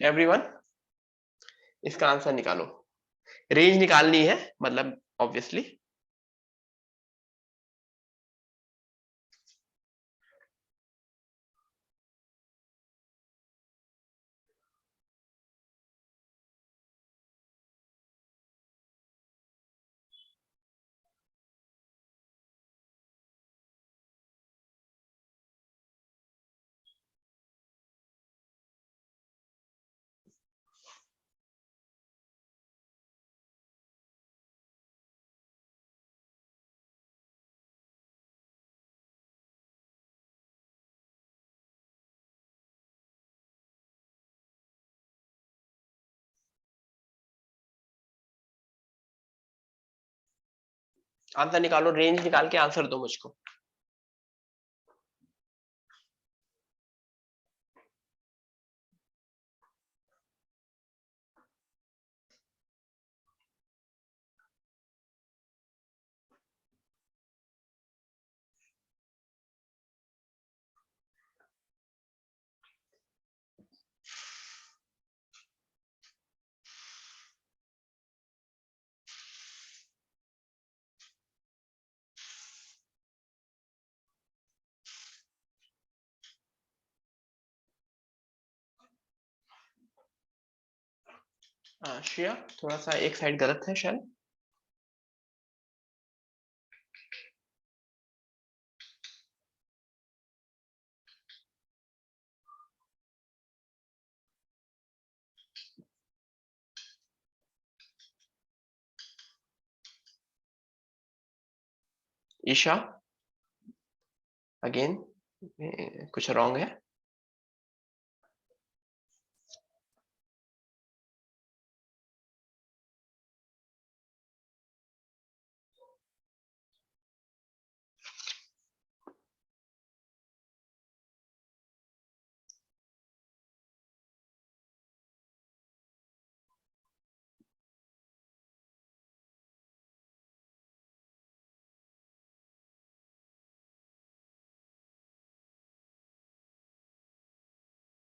एवरीवन, इसका आंसर निकालो। रेंज निकालनी है, मतलब ऑब्वियसली। आंसर निकालो, रेंज निकाल के आंसर दो मुझको। श्रेया, थोड़ा सा एक साइड गलत है शायद। ईशा, अगेन कुछ रॉन्ग है।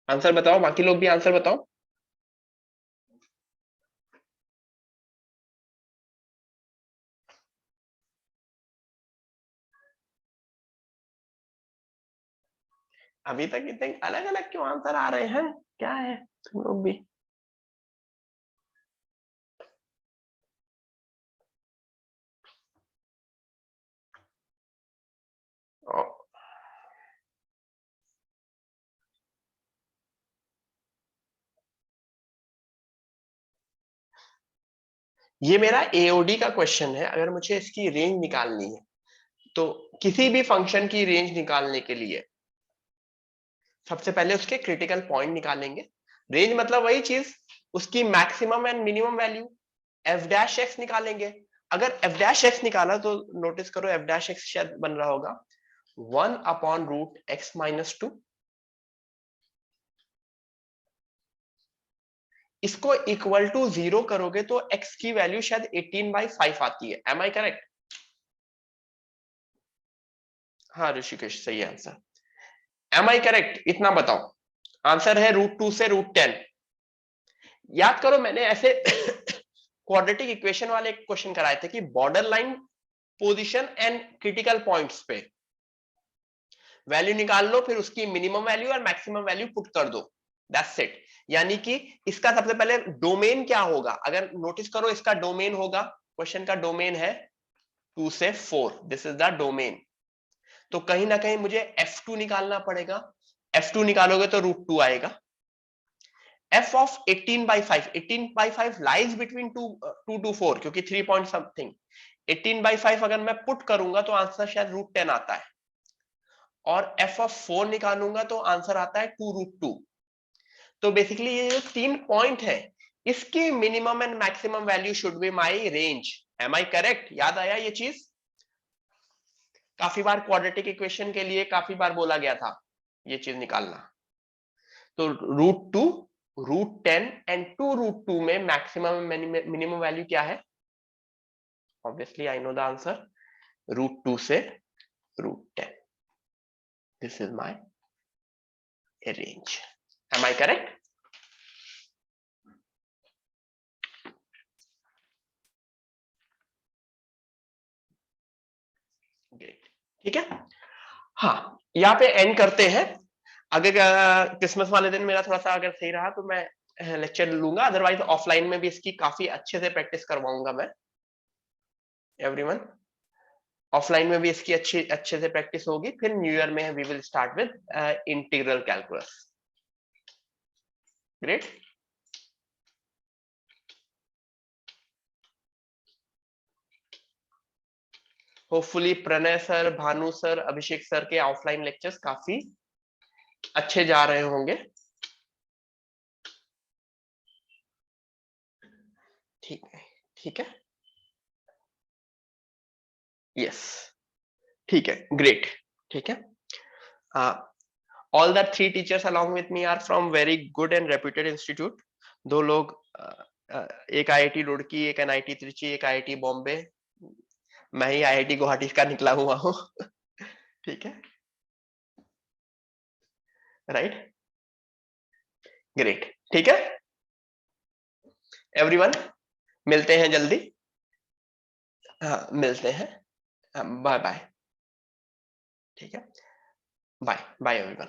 आंसर बताओ, बाकी लोग भी आंसर बताओ। अभी तक इतने अलग अलग क्यों आंसर आ रहे हैं? क्या है तुम लोग भी? ओ, ये मेरा एओडी का क्वेश्चन है। अगर मुझे इसकी रेंज निकालनी है तो किसी भी फंक्शन की रेंज निकालने के लिए सबसे पहले उसके क्रिटिकल पॉइंट निकालेंगे। रेंज मतलब वही चीज, उसकी maximum and minimum value F dash x निकालेंगे। अगर एफ डैश एक्स निकाला तो नोटिस करो एफ डैश एक्स शायद बन रहा होगा 1/√x-2। इसको इक्वल टू 0 करोगे तो x की वैल्यू शायद 18/5 आती है। Am I correct? हाँ ऋषिकेश, सही आंसर। एम आई करेक्ट, इतना बताओ। आंसर है √2 से √10। याद करो, मैंने ऐसे क्वाड्रेटिक इक्वेशन वाले क्वेश्चन कराए थे कि border line position and critical points पे वैल्यू निकाल लो, फिर उसकी मिनिमम वैल्यू और मैक्सिमम वैल्यू पुट कर दो। That's it. यानी कि इसका सबसे पहले डोमेन क्या होगा, अगर नोटिस करो इसका डोमेन होगा, क्वेश्चन का डोमेन है 2 से 4, दिस इज द डोमेन। तो कहीं ना कहीं मुझे F2 निकालना पड़ेगा। F2 निकालोगे तो √2 आएगा। f of 18/5, 18/5 lies between 2 to 4, क्योंकि 3 point something। 18/5 अगर मैं पुट करूंगा तो आंसर शायद √10 आता है। और f ऑफ 4 निकालूंगा तो आंसर आता है 2√2। तो बेसिकली ये जो 3 पॉइंट है, इसकी minimum and maximum value should be my range. Am I correct? याद आया ये चीज? काफी बार क्वाड्रेटिक इक्वेशन के लिए काफी बार बोला गया था ये चीज निकालना। तो √2, √10 एंड 2√2 में मैक्सिमम मिनिमम वैल्यू क्या है? Obviously I know the answer, √2 से √10। This is my range. Am I correct? Great, ठीक है। हाँ, यहाँ पे एंड करते हैं। अगर क्रिसमस वाले दिन मेरा थोड़ा सा अगर सही रहा तो मैं लेक्चर लूंगा, अदरवाइज ऑफलाइन में भी इसकी काफी अच्छे से प्रैक्टिस करवाऊंगा मैं एवरीवन। ऑफलाइन में भी इसकी अच्छे से प्रैक्टिस होगी। फिर न्यू ईयर में we will start with integral calculus. Great. Hopefully Pranay sir, Bhanu sir, Abhishek sir के ऑफलाइन लेक्चर्स काफी अच्छे जा रहे होंगे। ठीक है, ठीक है, यस, ठीक है, ग्रेट, ठीक है। All the 3 teachers along with me are from very good and reputed institute। 2 लोग, एक आईआईटी रुड़की, एक एनआईटी त्रिची, एक आईआईटी बॉम्बे, मैं ही आईआईटी गुवाहाटी का निकला हुआ हूँ। ठीक है, राइट, ग्रेट, ठीक है एवरीवन। मिलते हैं जल्दी। हाँ, मिलते हैं। Bye bye. ठीक है, बाय बाय एवरीवन।